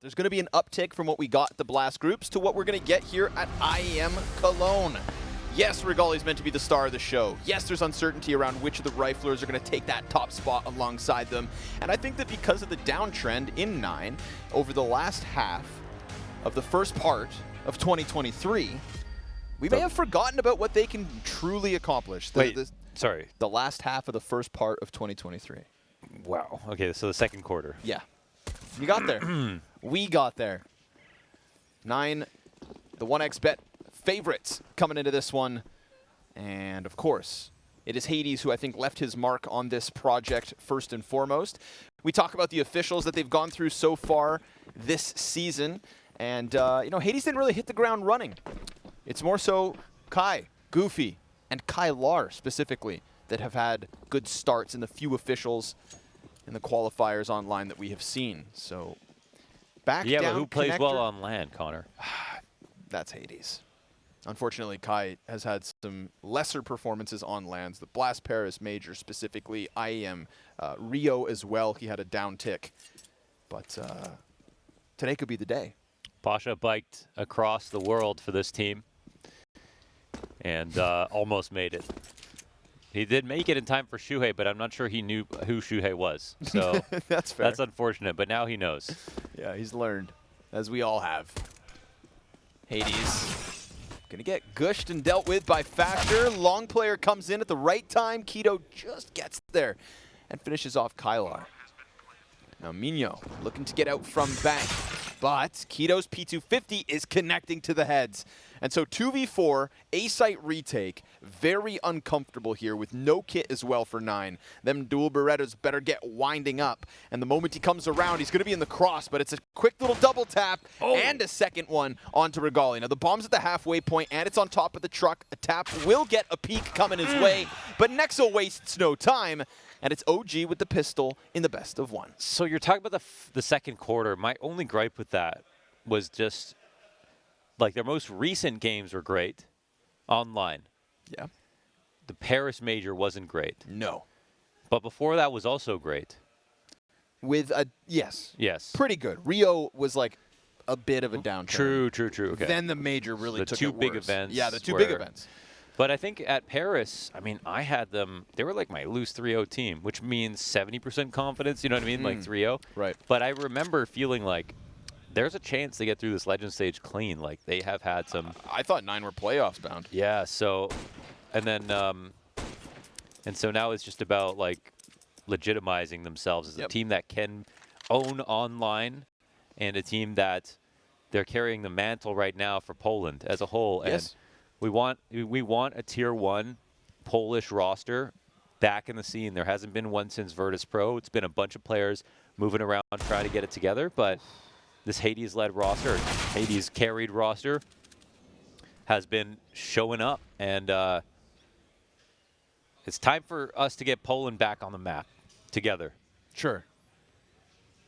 There's going to be an uptick from what we got at the Blast groups to what we're going to get here at IEM Cologne. Yes, Regali's meant to be the star of the show. Yes, there's uncertainty around which of the riflers are going to take that top spot alongside them. And I think that because of the downtrend in 9 over the last half of the first part of 2023, we may have forgotten about what they can truly accomplish. Sorry. The last half of the first part of 2023. Wow. Okay, so the second quarter. Yeah. You got there. We got there. 9, the 1xBet favorites coming into this one. And of course, it is Hades who I think left his mark on this project first and foremost. We talk about the officials that they've gone through so far this season. And, you know, Hades didn't really hit the ground running. It's more so Kai, Goofy, and Kylar specifically that have had good starts in the few officials in the qualifiers online that we have seen. So back down but who plays connector. well on land, Connor? That's Hades. Unfortunately, Kai has had some lesser performances on lands. The Blast Paris Major specifically, IEM Rio as well. He had a down tick. But today could be the day. Pasha biked across the world for this team and almost made it. He did make it in time for Shuhei, but I'm not sure he knew who Shuhei was. So that's fair. That's unfortunate, but now he knows. Yeah, he's learned, as we all have. Hades gonna get gushed and dealt with by Factor. Long player comes in at the right time. Keto just gets there and finishes off Kylar. Now mynio looking to get out from bank, but Keto's P250 is connecting to the heads. And so 2v4, A-site retake, very uncomfortable here with no kit as well for 9. Them dual Berettas better get winding up. And the moment he comes around, he's going to be in the cross, but it's a quick little double tap and a second one onto Regali. Now the bomb's at the halfway point and it's on top of the truck. A tap will get a peek coming his way, but nexa wastes no time. And it's OG with the pistol in the best of 1. So you're talking about the second quarter. My only gripe with that was just, like, their most recent games were great online. Yeah. The Paris Major wasn't great. No. But before that was also great. With a, yes. Yes. Pretty good. Rio was like a bit of a downturn. True. Okay. Then the Major really the took two it big worse. events. Yeah, the two big events. But I think at Paris, I mean, I had them, they were like my lose 3-0 team, which means 70% confidence, you know what I mean? Like 3-0. Right. But I remember feeling like there's a chance they get through this Legend stage clean. Like, they have had some. I thought 9 were playoffs bound. Yeah, so, and then, and so now it's just about, like, legitimizing themselves as a team that can own online and a team that they're carrying the mantle right now for Poland as a whole. Yes. And we want a tier 1 Polish roster back in the scene. There hasn't been one since Virtus Pro. It's been a bunch of players moving around trying to get it together, but this Hades-led roster, Hades-carried roster, has been showing up, and it's time for us to get Poland back on the map together. Sure.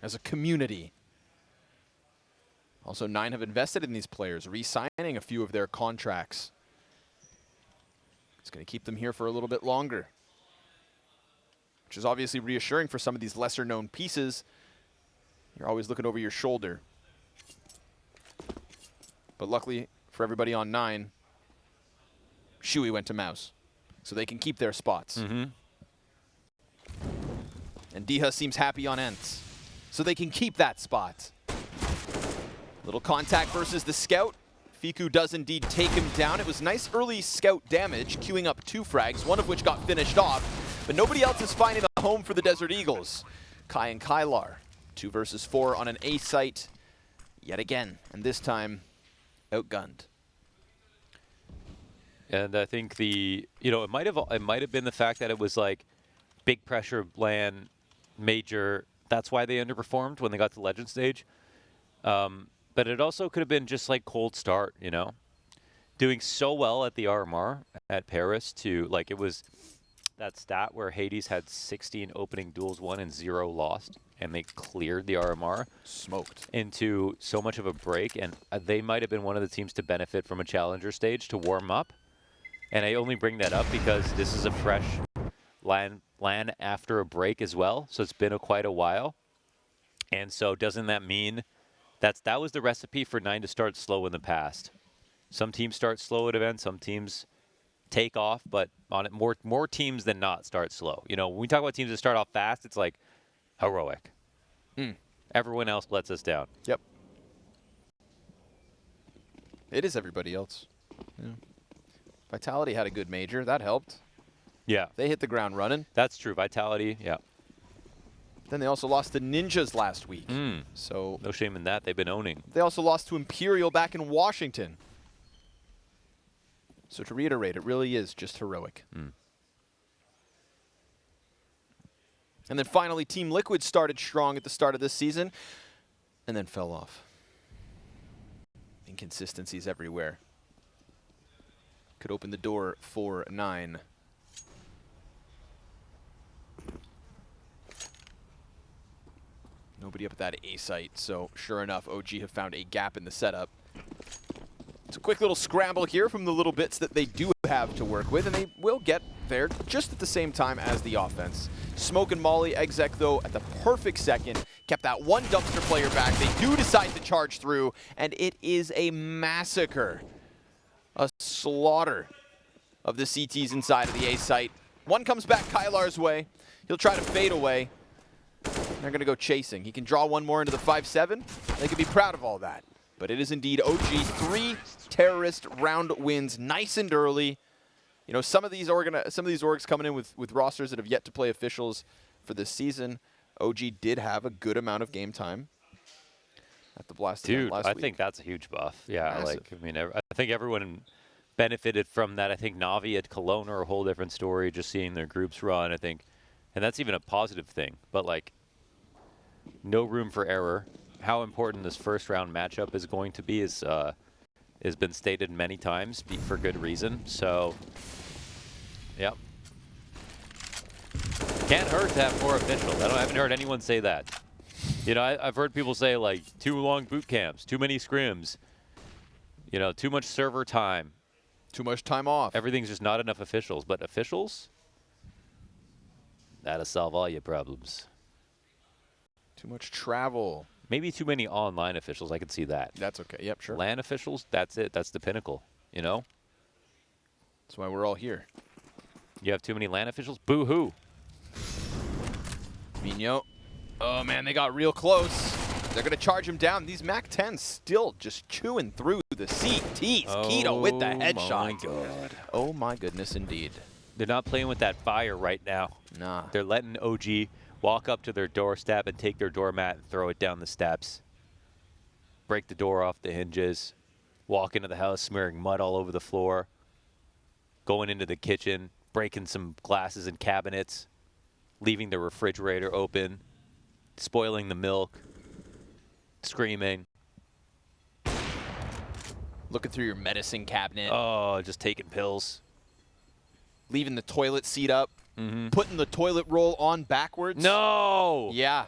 As a community. Also, 9 have invested in these players, re-signing a few of their contracts. It's going to keep them here for a little bit longer, which is obviously reassuring for some of these lesser-known pieces. You're always looking over your shoulder. But luckily for everybody on 9, Shui went to Mouse, so they can keep their spots. And Diha seems happy on Ents, so they can keep that spot. Little contact versus the Scout. Fiku does indeed take him down. It was nice early Scout damage, queuing up 2 frags, one of which got finished off, but nobody else is finding a home for the Desert Eagles. Kai and Kylar, 2 versus 4 on an A site yet again, and this time outgunned. And I think it might have been the fact that it was like big pressure LAN Major. That's why they underperformed when they got to Legend stage. But it also could have been just like cold start, you know, doing so well at the RMR at Paris to, like, it was that stat where Hades had 16 opening duels won and 0 lost, and they cleared the RMR. Smoked. Into so much of a break, and they might have been one of the teams to benefit from a challenger stage to warm up. And I only bring that up because this is a fresh LAN after a break as well, so it's been quite a while. And so doesn't that mean That was the recipe for 9 to start slow in the past. Some teams start slow at events, some teams take off, but on it more teams than not start slow. You know, when we talk about teams that start off fast, it's like heroic. Everyone else lets us down. Yep. It is everybody else. Yeah. Vitality had a good major. That helped. Yeah. They hit the ground running. That's true. Vitality, yeah. Then they also lost to Ninjas last week. So no shame in that. They've been owning. They also lost to Imperial back in Washington. So to reiterate, it really is just heroic. And then finally, Team Liquid started strong at the start of this season and then fell off. Inconsistencies everywhere. Could open the door for 9. Nobody up at that A site, so sure enough, OG have found a gap in the setup. It's a quick little scramble here from the little bits that they do have to work with, and they will get there just at the same time as the offense. Smoke and Molly, Exec, though, at the perfect second, kept that one dumpster player back. They do decide to charge through, and it is a massacre. A slaughter of the CTs inside of the A site. One comes back Kylar's way. He'll try to fade away. They're going to go chasing. He can draw one more into the 5-7. They could be proud of all that. But it is indeed OG. 3 terrorist round wins, nice and early. You know, some of these orgs coming in with rosters that have yet to play officials for this season. OG did have a good amount of game time at the Blast event last week. I think that's a huge buff. Yeah, Massive. I mean, I think everyone benefited from that. I think Navi at Cologne are a whole different story, just seeing their groups run, I think. And that's even a positive thing. But, like, no room for error. How important this first round matchup is going to be is has been stated many times for good reason. So, yep. Can't hurt to have more officials. I haven't heard anyone say that. You know, I've heard people say, like, too long boot camps, too many scrims, you know, too much server time. Too much time off. Everything's just not enough officials. But officials? That'll solve all your problems. Too much travel. Maybe too many online officials. I can see that. That's okay. Yep, sure. LAN officials, that's it. That's the pinnacle, you know? That's why we're all here. You have too many LAN officials? Boo-hoo. mynio. Oh, man, they got real close. They're going to charge him down. These MAC-10s still just chewing through the CTs. Keto with the headshot. Oh, my God. Oh, my goodness, indeed. They're not playing with that fire right now. Nah. They're letting OG walk up to their doorstep and take their doormat and throw it down the steps. Break the door off the hinges. Walk into the house smearing mud all over the floor. Going into the kitchen, breaking some glasses and cabinets. Leaving the refrigerator open. Spoiling the milk. Screaming. Looking through your medicine cabinet. Oh, just taking pills. Leaving the toilet seat up. Putting the toilet roll on backwards. No! Yeah.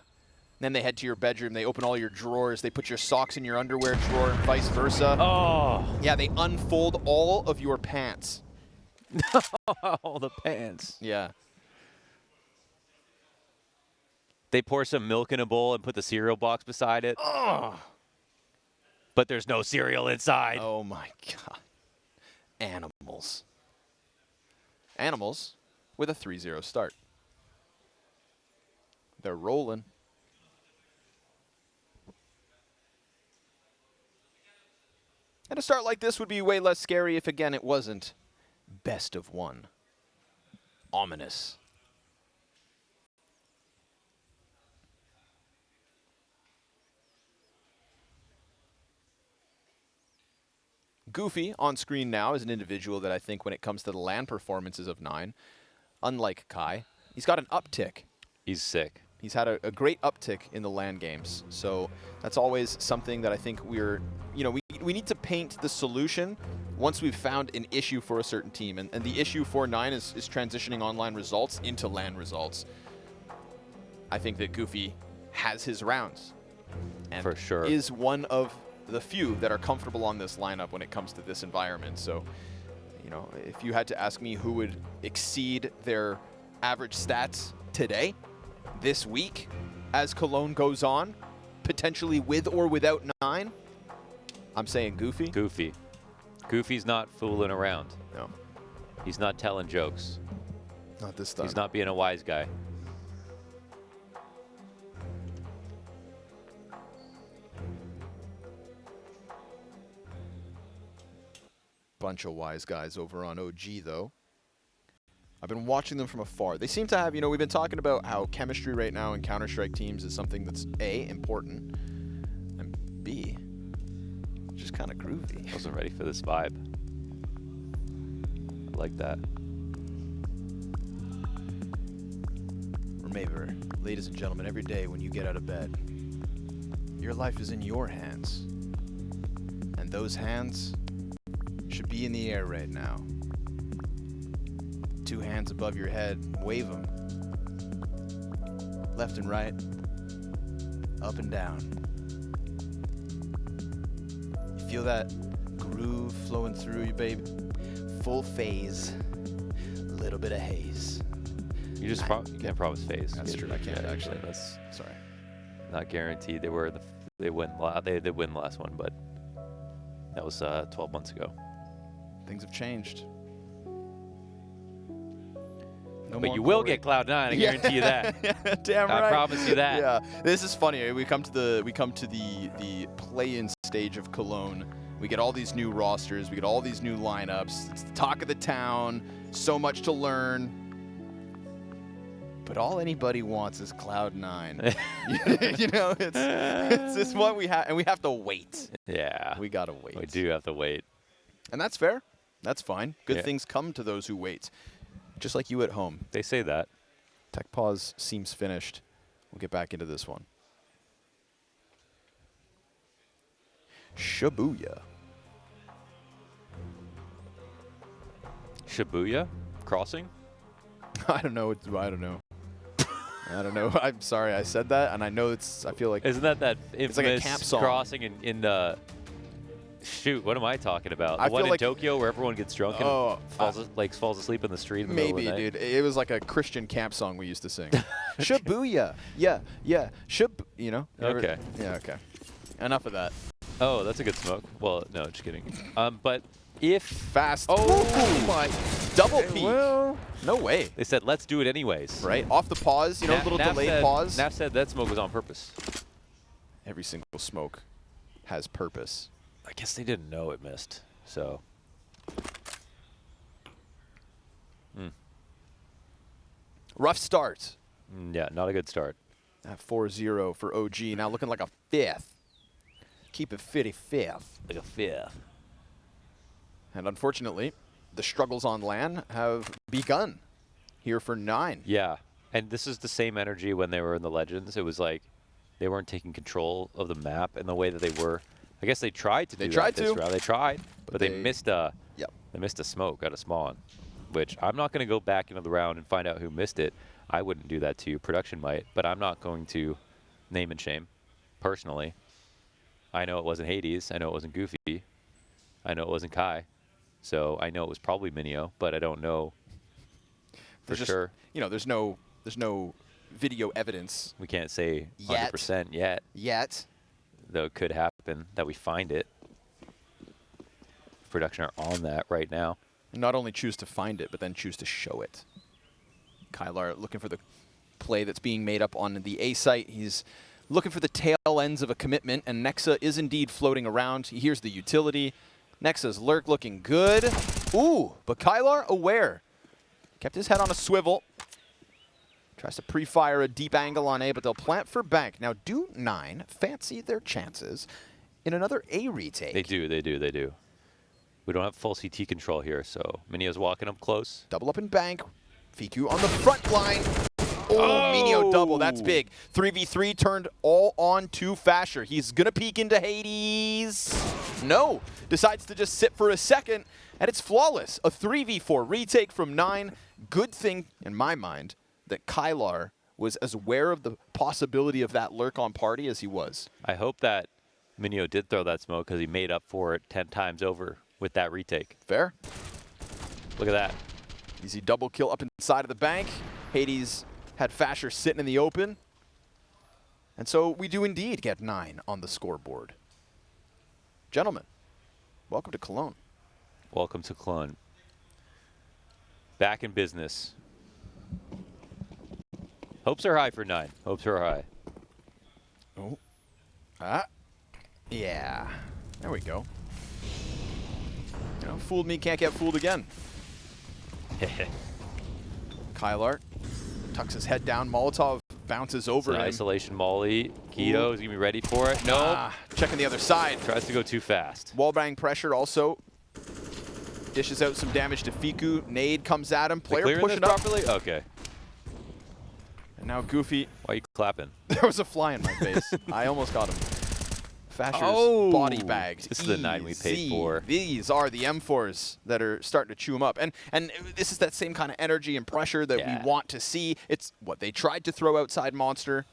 Then they head to your bedroom. They open all your drawers. They put your socks in your underwear drawer and vice versa. Oh. Yeah, they unfold all of your pants. All the pants. Yeah. They pour some milk in a bowl and put the cereal box beside it. Oh. But there's no cereal inside. Oh, my God. Animals. Animals with a 3-0 start. They're rolling. And a start like this would be way less scary if, again, it wasn't best of one. Ominous. Goofy on screen now is an individual that I think when it comes to the LAN performances of 9, unlike Kai, he's got an uptick. He's sick. He's had a great uptick in the LAN games. So that's always something that I think we're, you know, we need to paint the solution once we've found an issue for a certain team. And the issue for 9 is transitioning online results into LAN results. I think that Goofy has his rounds. And for sure. Is one of the few that are comfortable on this lineup when it comes to this environment. So, you know, if you had to ask me who would exceed their average stats today, this week, as Cologne goes on, potentially with or without 9, I'm saying Goofy. Goofy. Goofy's not fooling around. No, He's not telling jokes. not this time. He's not being a wise guy. Bunch of wise guys over on OG, though. I've been watching them from afar. They seem to have, we've been talking about how chemistry right now in Counter-Strike teams is something that's A, important, and B, just kind of groovy. Wasn't ready for this vibe. I like that. Remember, ladies and gentlemen, every day when you get out of bed, your life is in your hands. And those hands should be in the air right now. 2 hands above your head, wave them. Left and right, up and down. You feel that groove flowing through you, baby? Full phase, little bit of haze. You just you can't promise phase. That's true. I can't actually. That's Sorry. not guaranteed. They win they did win the last one, but that was 12 months ago. Things have changed. No But more you will Corey. get Cloud9. I guarantee you that. Damn right. I promise you that. Yeah. This is funny. We come to the play-in stage of Cologne. We get all these new rosters. We get all these new lineups. It's the talk of the town. So much to learn. But all anybody wants is Cloud9. It's what we have, and we have to wait. Yeah. We gotta wait. We do have to wait. And that's fair. That's fine. Good Yeah. things come to those who wait. Just like you at home. They say that. Tech pause seems finished. We'll get back into this one. Shibuya. Shibuya crossing. I don't know. I don't know. I don't know. I'm sorry I said that, and I know I feel like Isn't that it's like a infamous camp song. crossing in shoot, what am I talking about? I The one feel in like- Tokyo where everyone gets drunk and Oh, falls asleep in the street in the middle of maybe, the night? dude. It was like a Christian camp song we used to sing. Shibuya. Yeah. Okay. Yeah. Okay. Enough of that. Oh, that's a good smoke. Well, no, just kidding. But if Fast. Oh my! Double peek. Well, No way. they said let's do it anyways. Right off the pause. A little Nav delayed said, pause. Nav said that smoke was on purpose. Every single smoke has purpose. I guess they didn't know it missed. So. Rough start. Yeah, not a good start. At 4-0 for OG. Now looking like a 5th. Keep it 55th. Like a fifth. And unfortunately, the struggles on LAN have begun here for 9. Yeah, and this is the same energy when they were in the Legends. It was like they weren't taking control of the map in the way that they were. I guess they tried to do that this round. They tried, but they missed a they missed a smoke out of spawn, which I'm not going to go back into the round and find out who missed it. I wouldn't do that to you. Production might, but I'm not going to name and shame personally. I know it wasn't Hades. I know it wasn't Goofy. I know it wasn't Kai. So I know it was probably Mynio, but I don't know for sure. There's no video evidence We can't say 100% yet. though it could happen that we find it. Production are on that right now. Not only choose to find it, but then choose to show it. Kylar looking for the play that's being made up on the A site. He's looking for the tail ends of a commitment, and Nexa is indeed floating around. He hears the utility. Nexa's lurk looking good. Ooh, but Kylar aware. Kept his head on a swivel. Tries to pre-fire a deep angle on A, but they'll plant for bank. Now, do 9 fancy their chances in another A retake? They do. We don't have full CT control here, so Mynio's walking up close. Double up in bank. Fiku on the front line. Oh, mynio double. That's big. 3v3 turned all on to Fasher. He's going to peek into Hades. No. Decides to just sit for a second, and it's flawless. A 3v4 retake from 9. Good thing, in my mind, that Kylar was as aware of the possibility of that lurk on party as he was. I hope that Mynio did throw that smoke because he made up for it 10 times over with that retake. Fair. Look at that. Easy double kill up inside of the bank. Hades had Fasher sitting in the open. And so we do indeed get 9 on the scoreboard. Gentlemen, welcome to Cologne. Welcome to Cologne. Back in business. Hopes are high for 9. Hopes are high. Oh. Yeah. There we go. You know, fooled me, can't get fooled again. Kylar tucks his head down. Molotov bounces over him. Isolation molly. Keto is going to be ready for it. No. Checking the other side. Tries to go too fast. Wallbang pressure also dishes out some damage to Fiku. Nade comes at him. Player pushing up. Properly? Okay. And now Goofy. Why are you clapping? There was a fly in my face. I almost got him. Fasher's body bagged. This is the 9 we paid for. These are the M4s that are starting to chew him up. And this is that same kind of energy and pressure that we want to see. It's what they tried to throw outside Monster.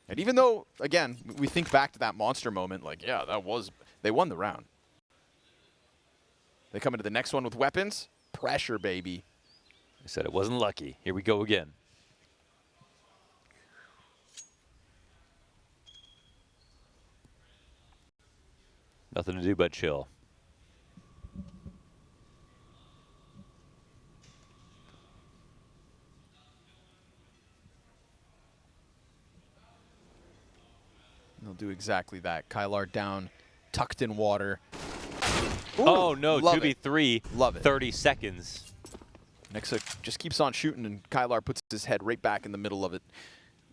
And even though, again, we think back to that Monster moment, like, yeah, they won the round. They come into the next one with weapons. Pressure, baby. I said it wasn't lucky. Here we go again. Nothing to do but chill. They'll do exactly that. Kylar down, tucked in water. Ooh, oh, no, 2v3. Love it. 30 seconds. Nexa just keeps on shooting, and Kylar puts his head right back in the middle of it.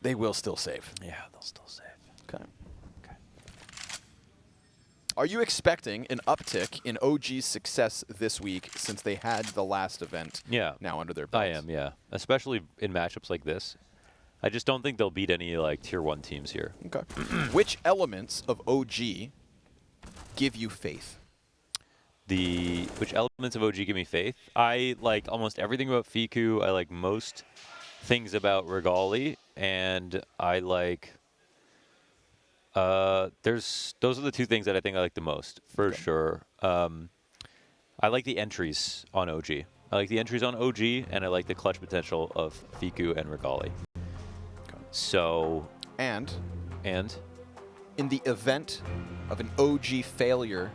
They will still save. Yeah, they'll still save. Okay. Are you expecting an uptick in OG's success this week since they had the last event now under their belts? I am, yeah. Especially in matchups like this. I just don't think they'll beat any like tier 1 teams here. Okay. Which elements of OG give you faith? Which elements of OG give me faith? I like almost everything about Fiku. I like most things about Regali, and I like those are the 2 things that I think I like the most, for sure. I like the entries on OG. I like the entries on OG, and I like the clutch potential of Fiku and Regali. So, and in the event of an OG failure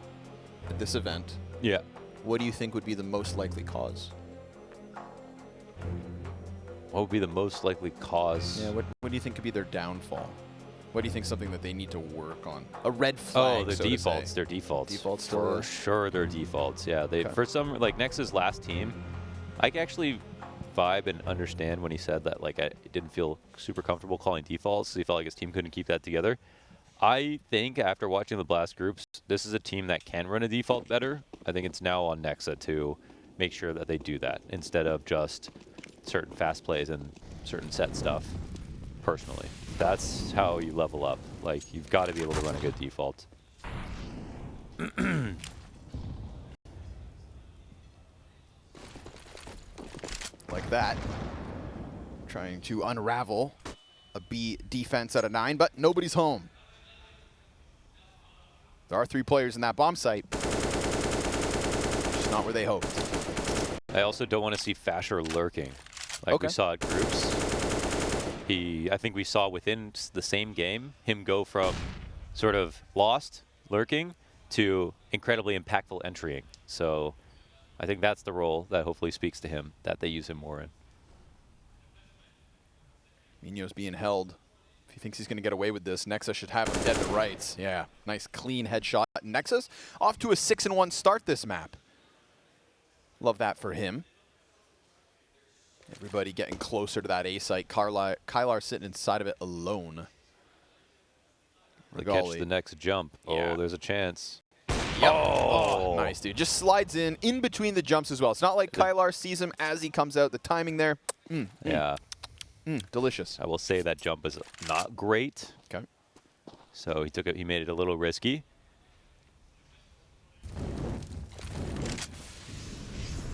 at this event, what do you think would be the most likely cause? What would be the most likely cause? Yeah, what do you think could be their downfall? What do you think is something that they need to work on? A red flag, Oh, their defaults. Their defaults. Defaults for sure, their defaults. Yeah, for some, like Nexa's last team, I can actually vibe and understand when he said that. Like, I didn't feel super comfortable calling defaults. So he felt like his team couldn't keep that together. I think after watching the Blast groups, this is a team that can run a default better. I think it's now on Nexa to make sure that they do that instead of just certain fast plays and certain set stuff. Personally, that's how you level up. Like, you've got to be able to run a good default. Like that. Trying to unravel a B defense at a 9, but nobody's home. There are 3 players in that bomb site. Just not where they hoped. I also don't want to see Fasher lurking like we saw at groups. I think we saw within the same game him go from sort of lost, lurking, to incredibly impactful entrying. So I think that's the role that hopefully speaks to him, that they use him more in. Mynio's being held. If he thinks he's going to get away with this, Nexa should have him dead to rights. Yeah, nice clean headshot. Nexa's off to a 6-1 start this map. Love that for him. Everybody getting closer to that A site. Kylar sitting inside of it alone. They catch the next jump. Yeah. Oh, there's a chance. Yep. Oh, nice, dude. Just slides in between the jumps as well. It's not like Kylar sees him as he comes out. The timing there. Yeah. Delicious. I will say that jump is not great. Okay. So he made it a little risky.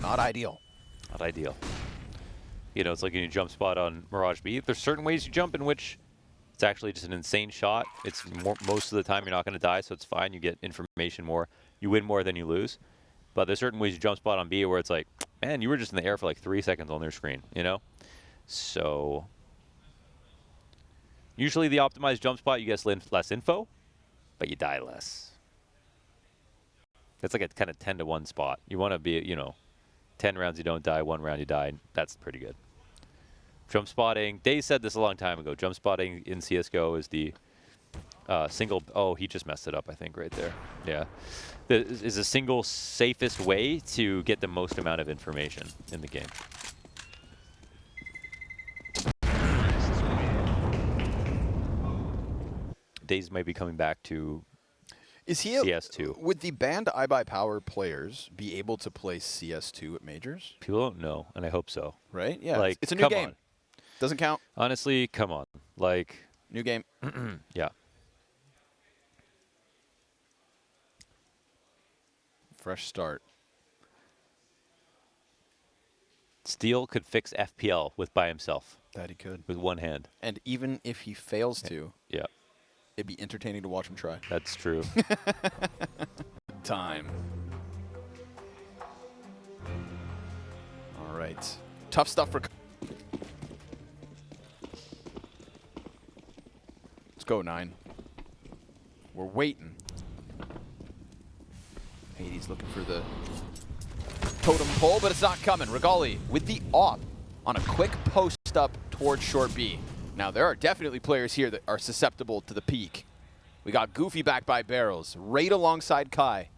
Not ideal. Not ideal. You know, it's like in your jump spot on Mirage B. There's certain ways you jump in which it's actually just an insane shot. It's most of the time you're not going to die, so it's fine. You get information more. You win more than you lose. But there's certain ways you jump spot on B where it's like, man, you were just in the air for like 3 seconds on their screen, you know? So usually the optimized jump spot, you get less info. but you die less. It's like a kind of 10-to-1 spot. You want to be, you know, 10 rounds you don't die, 1 round you die. That's pretty good. Jump spotting. Day said this a long time ago. Jump spotting in CSGO is the single. Oh, he just messed it up, I think, right there. Yeah. Is a single safest way to get the most amount of information in the game. Days might be coming back to CS2. Would the banned iBuyPower players be able to play CS2 at majors? People don't know, and I hope so. Right? Yeah. Like, it's a new game. On. Doesn't count. Honestly, come on. Like, new game. Yeah. Fresh start. Steel could fix FPL by himself. That he could. With one hand. And even if he fails to, yeah, it'd be entertaining to watch him try. That's true. Time. All right. Tough stuff for... Let's go, 9. We're waiting. Hades looking for the totem pole, but it's not coming. Regali with the op on a quick post up towards short B. Now, there are definitely players here that are susceptible to the peak. We got Goofy back by barrels, right alongside Kai.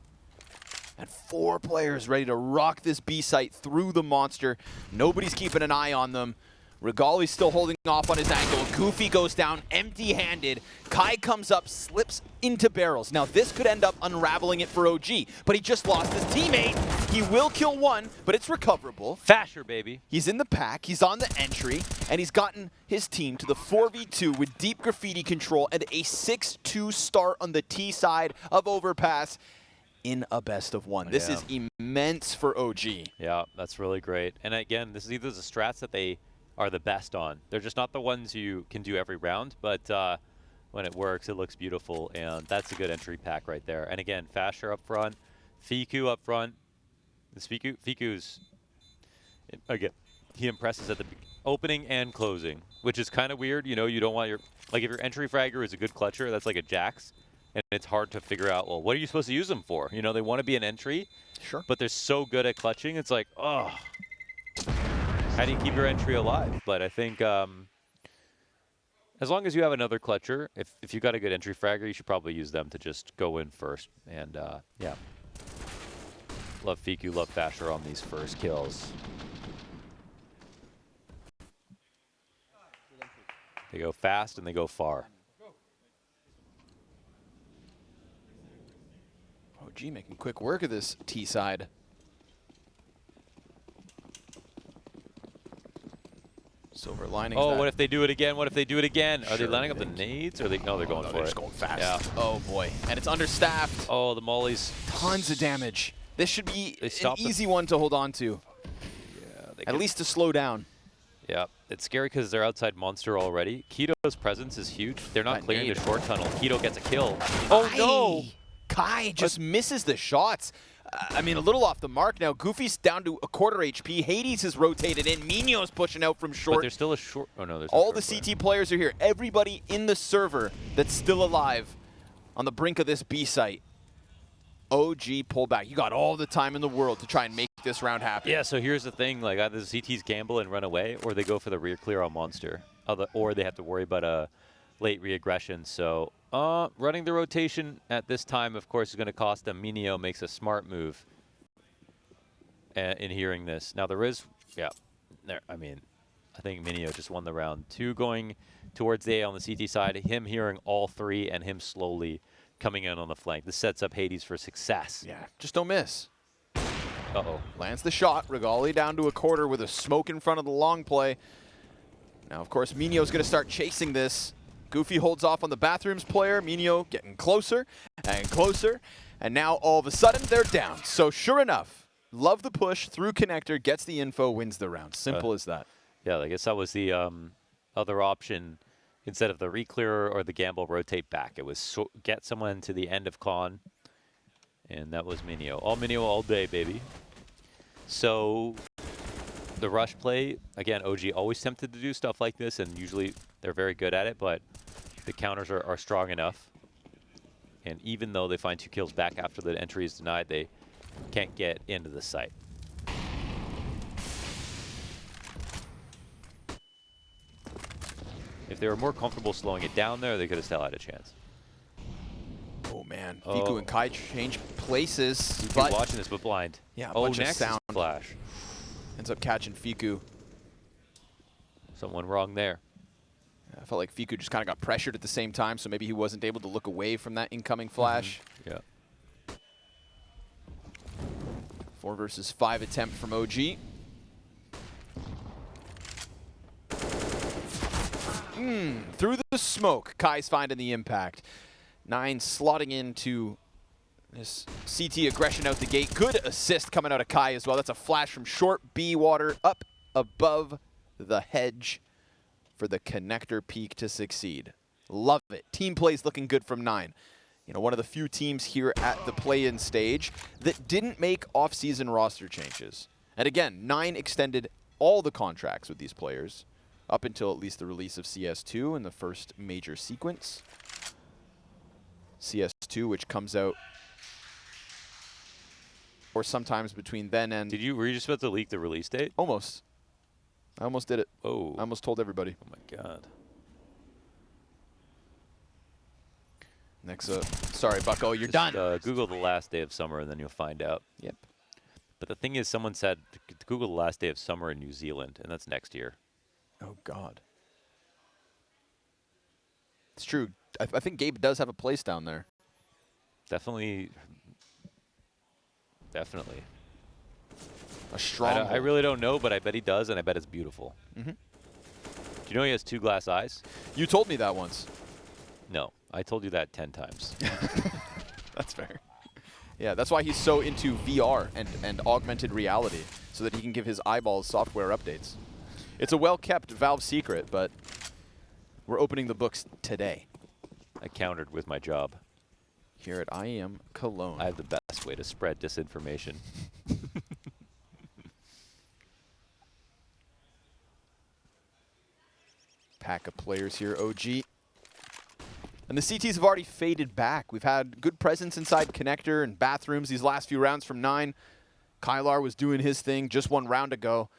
And 4 players ready to rock this B site through the monster. Nobody's keeping an eye on them. Regali's still holding off on his angle. Goofy goes down empty-handed. Kai comes up, slips into barrels. Now this could end up unraveling it for OG, but he just lost his teammate. He will kill one, but it's recoverable. Fasher, baby. He's in the pack, he's on the entry, and he's gotten his team to the 4v2 with deep graffiti control and a 6-2 start on the T side of Overpass in a best of 1. This is immense for OG. Yeah, that's really great. And again, this is either the strats that they are the best on. They're just not the ones you can do every round, but when it works, it looks beautiful, and that's a good entry pack right there. And again, Fasher up front, Fiku up front. This Fiku's, again, he impresses at the opening and closing, which is kind of weird. You know, you don't want your, like if your entry fragger is a good clutcher, that's like a Jax, and it's hard to figure out, well, what are you supposed to use them for? You know, they want to be an entry, sure, but they're so good at clutching, it's like, oh, how do you keep your entry alive? But I think as long as you have another clutcher, if you got a good entry fragger, you should probably use them to just go in first. And yeah, love Fiku, love Fasher on these first kills. They go fast and they go far. OG making quick work of this T side. Silver lining. Oh, what if they do it again? What if they do it again? Are they lining up the think. nades? Or are they? No, they're going for they're it. Just going fast. Yeah. Oh boy, and it's understaffed. Oh, the mollies. Tons of damage. This should be an easy the one to hold on to. Yeah. At least to slow down. Yeah, it's scary because they're outside monster already. Keto's presence is huge. They're not clearing the short tunnel. Keto gets a kill. Oh no! Kai just misses the shots. I mean, a little off the mark now. Goofy's down to a quarter HP. Hades is rotated in. Mynio's pushing out from short. But there's still a short. Oh no, there's all the CT players are here. Everybody in the server that's still alive on the brink of this B site. OG pull back. You got all the time in the world to try and make this round happen. Yeah, so here's the thing. Like either the CTs gamble and run away, or they go for the rear clear on monster. Or they have to worry about a late re-aggression. So running the rotation at this time, of course, is going to cost them. mynio makes a smart move in hearing this. Now there is, I mean, I think mynio just won the round. 2 going towards the A on the CT side. Him hearing all 3 and him slowly coming in on the flank. This sets up Hades for success. Yeah, just don't miss. Uh-oh. Lands the shot. Regali down to a quarter with a smoke in front of the long play. Now, of course, mynio's going to start chasing this. Goofy holds off on the bathrooms player. mynio getting closer and closer. And now, all of a sudden, they're down. So, sure enough, love the push through connector, gets the info, wins the round. Simple as that. Yeah, I guess that was the other option. Instead of the re-clear or the gamble rotate back, it was get someone to the end of con. And that was mynio. All mynio all day, baby. So the rush play, again, OG always tempted to do stuff like this, and usually they're very good at it, but the counters are strong enough. And even though they find 2 kills back after the entry is denied, they can't get into the site. If they were more comfortable slowing it down there, they could have still had a chance. Oh man, Fiku and Kai change places. Fiku watching this, but blind. Yeah, a oh, bunch of next sound. Flash. Ends up catching Fiku. Someone wrong there. I felt like Fiku just kind of got pressured at the same time, so maybe he wasn't able to look away from that incoming flash. Yeah. 4 versus 5 attempt from OG. Through the smoke, Kai's finding the impact. 9 slotting into this CT aggression out the gate. Good assist coming out of Kai as well. That's a flash from short B water up above the hedge for the connector peak to succeed. Love it. Team play's looking good from 9. You know, one of the few teams here at the play-in stage that didn't make off-season roster changes. And again, 9 extended all the contracts with these players up until at least the release of CS2 in the first major sequence. CS2, which comes out, or sometimes between then and... Were you just about to leak the release date? Almost. I almost did it. Oh. I almost told everybody. Oh my god. Nexa. Sorry, Bucko, you're done. Google the last day of summer and then you'll find out. Yep. But the thing is, someone said to Google the last day of summer in New Zealand, and that's next year. Oh, God. It's true. I think Gabe does have a place down there. Definitely. Definitely. A strong. I really don't know, but I bet he does, and I bet it's beautiful. Mm-hmm. Do you know he has 2 glass eyes? You told me that once. No, I told you that 10 times. That's fair. Yeah, that's why he's so into VR and augmented reality, so that he can give his eyeballs software updates. It's a well-kept Valve secret, but we're opening the books today. I countered with my job. Here at IEM Cologne. I have the best way to spread disinformation. Pack of players here, OG. And the CTs have already faded back. We've had good presence inside connector and bathrooms these last few rounds from 9. Kylar was doing his thing just 1 round ago,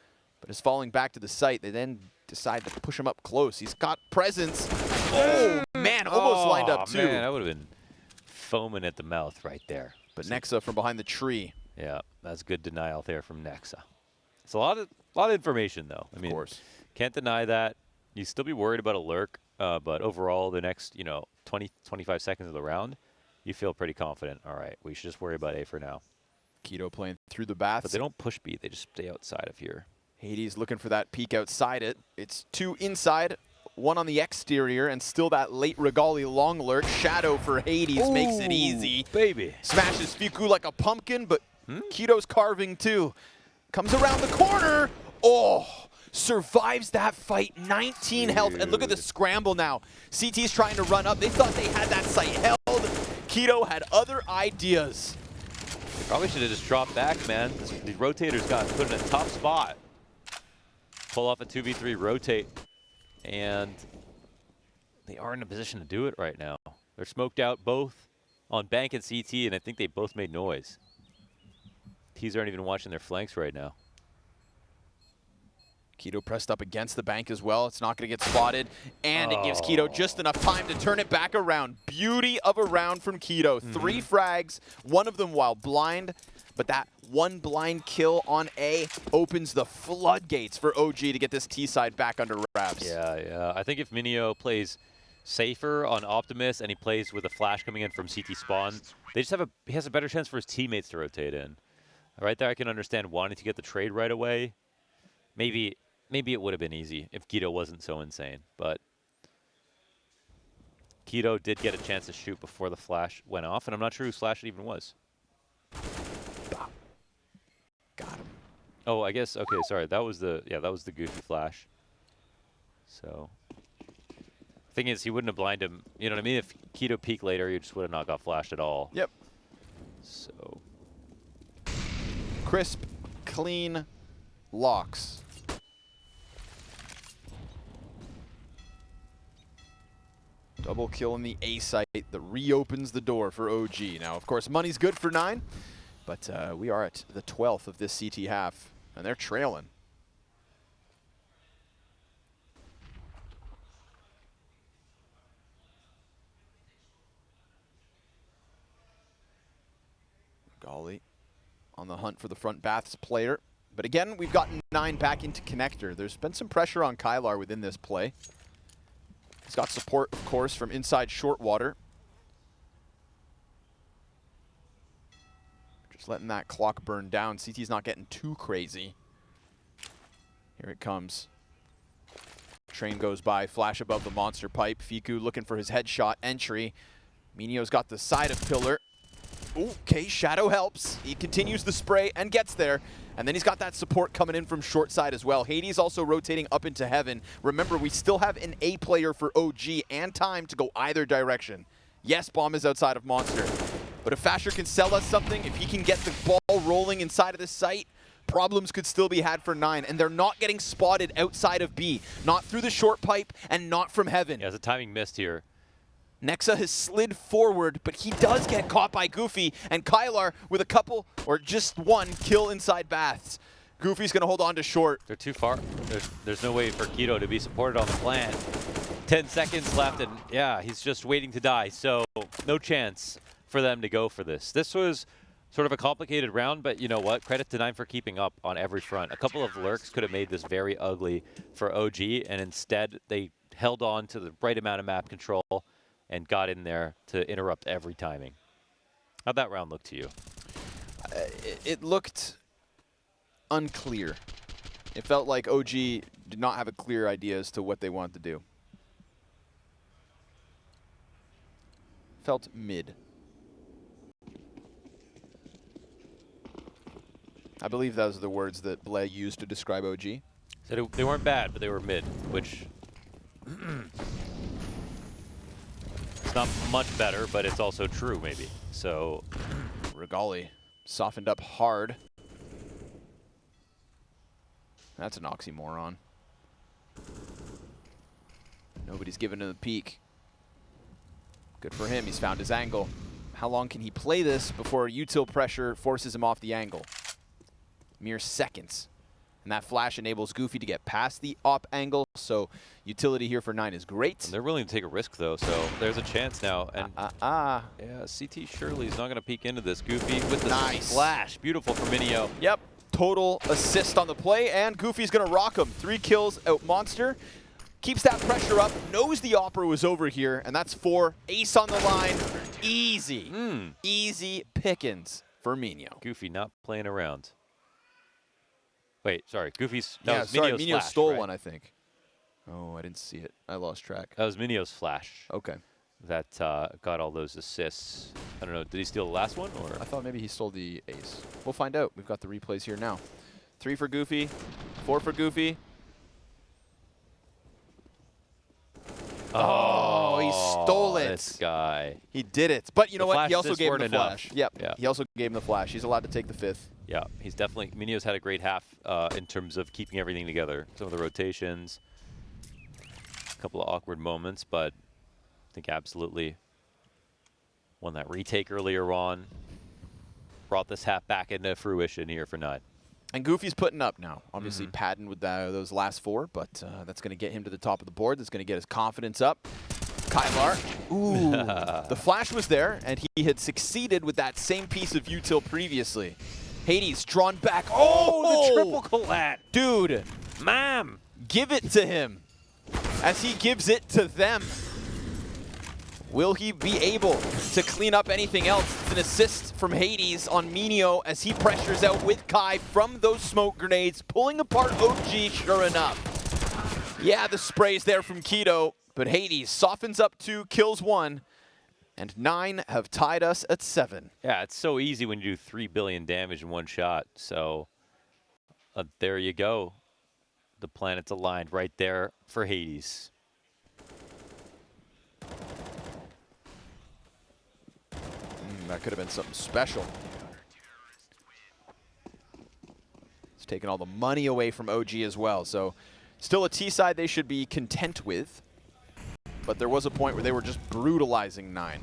but is falling back to the site. They then decide to push him up close. He's got presence. Oh, man, almost lined up too. Man, I would have been foaming at the mouth right there. But Nexa from behind the tree. Yeah, that's good denial there from Nexa. It's a lot of information, though. I mean, of course. Can't deny that. You still be worried about a lurk, but overall, the next 20, 25 seconds of the round, you feel pretty confident. All right, we should just worry about A for now. Keto playing through the baths. But they don't push B. They just stay outside of here. Hades looking for that peek outside it. It's 2 inside, 1 on the exterior, and still that late Regali long lurk. Shadow for Hades makes it easy. Baby. Smashes Fiku like a pumpkin, but Keto's carving too. Comes around the corner. Oh, survives that fight. 19 health. And look at the scramble now. CT's trying to run up. They thought they had that site held. Keto had other ideas. They probably should have just dropped back, man. The rotators got put in a tough spot. Pull off a 2v3 rotate. And they are in a position to do it right now. They're smoked out both on Bank and CT, and I think they both made noise. T's aren't even watching their flanks right now. Keto pressed up against the bank as well. It's not going to get spotted, and it gives Keto just enough time to turn it back around. Beauty of a round from Keto. 3 frags, 1 of them while blind, but that 1 blind kill on A opens the floodgates for OG to get this T side back under wraps. Yeah. I think if mynio plays safer on Optimus and he plays with a flash coming in from CT spawn, he has a better chance for his teammates to rotate in. Right there, I can understand wanting to get the trade right away. Maybe it would have been easy if Keto wasn't so insane, but Keto did get a chance to shoot before the flash went off, and I'm not sure whose flash it even was. Got him. Oh, I guess, okay, sorry, that was the goofy flash. So, thing is, he wouldn't have blinded him, you know what I mean? If Keto peeked later, he just would have not got flashed at all. Yep. So. Crisp, clean locks. Double kill in the A site that reopens the door for OG. Now, of course, money's good for 9, but we are at the 12th of this CT half, and they're trailing. Golly on the hunt for the front Baths player. But again, we've gotten 9 back into connector. There's been some pressure on Kylar within this play. He's got support, of course, from inside short water. Just letting that clock burn down. CT's not getting too crazy. Here it comes. Train goes by, flash above the monster pipe. Fiku looking for his headshot entry. mynio's got the side of pillar. Okay, Shadow helps. He continues the spray and gets there. And then he's got that support coming in from short side as well. Hades also rotating up into heaven. Remember, we still have an A player for OG and time to go either direction. Yes, bomb is outside of monster. But if Fasher can sell us something, if he can get the ball rolling inside of the site, problems could still be had for 9. And they're not getting spotted outside of B. Not through the short pipe and not from heaven. Yeah, the timing missed here. Nexa has slid forward, but he does get caught by Goofy, and Kylar with a couple, or just one, kill inside Baths. Goofy's going to hold on to short. They're too far. There's no way for Keto to be supported on the plan. 10 seconds left, and yeah, he's just waiting to die, so no chance for them to go for this. This was sort of a complicated round, but you know what? Credit to 9 for keeping up on every front. A couple of lurks could have made this very ugly for OG, and instead they held on to the right amount of map control and got in there to interrupt every timing. How'd that round look to you? It looked unclear. It felt like OG did not have a clear idea as to what they wanted to do. Felt mid. I believe those are the words that Blay used to describe OG. So they weren't bad, but they were mid, which it's not much better, but it's also true, maybe. So Regali softened up hard. That's an oxymoron. Nobody's giving him the peak. Good for him, he's found his angle. How long can he play this before util pressure forces him off the angle? Mere seconds. And that flash enables Goofy to get past the op angle, so utility here for 9 is great. And they're willing to take a risk, though, so there's a chance now. And yeah, CT Shirley's not going to peek into this. Goofy with the flash. Beautiful for mynio. Yep, total assist on the play, and Goofy's going to rock him. 3 kills out monster. Keeps that pressure up, knows the opera was over here, and that's 4. Ace on the line. Easy. Easy pickings for mynio. Goofy not playing around. Wait, sorry. Goofy's. Yeah, sorry, mynio's mynio flash, stole right? one, I think. Oh, I didn't see it. I lost track. That was mynio's flash. Okay. That got all those assists. I don't know. Did he steal the last one, or? I thought maybe he stole the ace. We'll find out. We've got the replays here now. 3 for Goofy. 4 for Goofy. Oh, he stole it. This guy. He did it. But you know what? flash He also assists gave him weren't the enough. flash. Yep. Yeah. He also gave him the flash. He's allowed to take the 5th. Yeah, he's definitely. mynio's had a great half in terms of keeping everything together. Some of the rotations, a couple of awkward moments, but I think absolutely won that retake earlier on. Brought this half back into fruition here for 9. And Goofy's putting up now. Obviously padding with those last 4, but that's going to get him to the top of the board. That's going to get his confidence up. Kylar. Ooh. The flash was there, and he had succeeded with that same piece of util previously. Hades drawn back. Oh, the triple collat. Dude. Ma'am. Give it to him as he gives it to them. Will he be able to clean up anything else? It's an assist from Hades on mynio as he pressures out with Kai from those smoke grenades, pulling apart OG sure enough. Yeah, the spray's there from Keto, but Hades softens up 2, kills 1, and 9 have tied us at 7. Yeah, it's so easy when you do 3 billion damage in one shot. So there you go. The planets aligned right there for Hades. That could have been something special. It's taking all the money away from OG as well. So still a T side they should be content with. but there was a point where they were just brutalizing 9.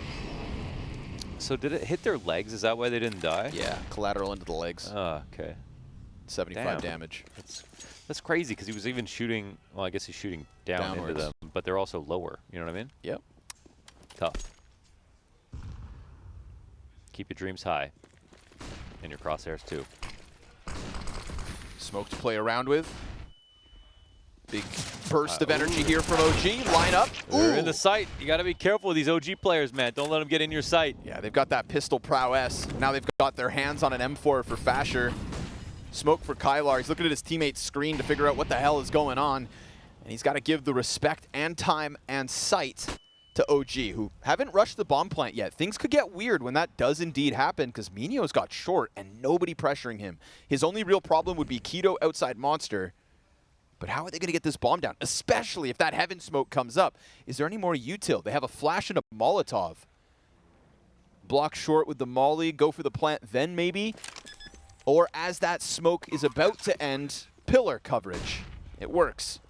So did it hit their legs? Is that why they didn't die? Yeah, collateral into the legs. Oh, okay. 75 damage. That's crazy because he was even shooting. Well, I guess he's shooting down into them, but they're also lower. You know what I mean? Yep. Tough. Keep your dreams high. And your crosshairs too. Smoke to play around with. Big burst of energy here from OG. Line up. They're in the sight. You got to be careful with these OG players, man. Don't let them get in your sight. Yeah, they've got that pistol prowess. Now they've got their hands on an M4 for Fasher. Smoke for Kylar. He's looking at his teammate's screen to figure out what the hell is going on. And he's got to give the respect and time and sight to OG, who haven't rushed the bomb plant yet. Things could get weird when that does indeed happen because mynio's got short and nobody pressuring him. His only real problem would be Keto outside Monster. But how are they going to get this bomb down, especially if that heaven smoke comes up? Is there any more util? They have a flash and a Molotov. Block short with the molly, go for the plant then maybe. Or as that smoke is about to end, pillar coverage. It works.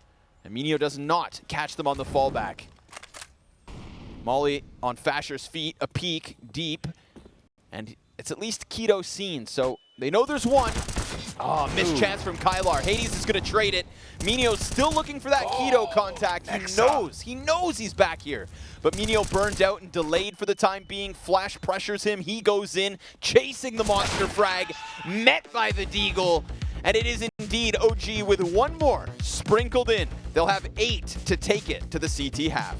And mynio does not catch them on the fallback. Molly on Fasher's feet, a peek, deep. And it's at least Keto seen, so they know there's one. Oh, missed chance from Kylar. Hades is going to trade it. mynio's still looking for that Keto contact. He knows he's back here. But mynio burned out and delayed for the time being. Flash pressures him. He goes in, chasing the monster frag, met by the Deagle. And it is indeed OG with one more sprinkled in. They'll have 8 to take it to the CT half.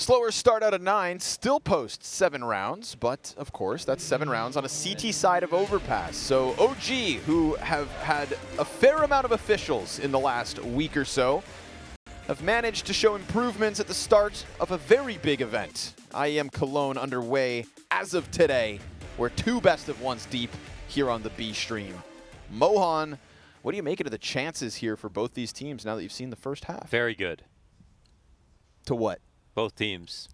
Slower start out of 9, still posts 7 rounds, but of course that's 7 rounds on a CT side of Overpass. So OG, who have had a fair amount of officials in the last week or so, have managed to show improvements at the start of a very big event. IEM Cologne underway as of today. We're 2 best-of-1s deep here on the B stream. Mohan, what do you make of the chances here for both these teams now that you've seen the first half? Very good. To what? Both teams.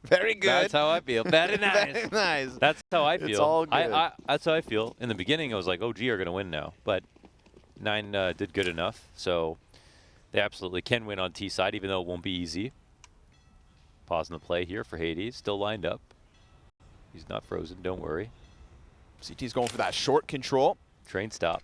Very good. That's how I feel. Very nice. Very nice. That's how I feel. It's all good. That's how I feel. In the beginning, I was like, OG are going to win now. But 9 did good enough. So they absolutely can win on T side, even though it won't be easy. Pausing the play here for Hades. Still lined up. He's not frozen. Don't worry. CT's going for that short control. Train stop.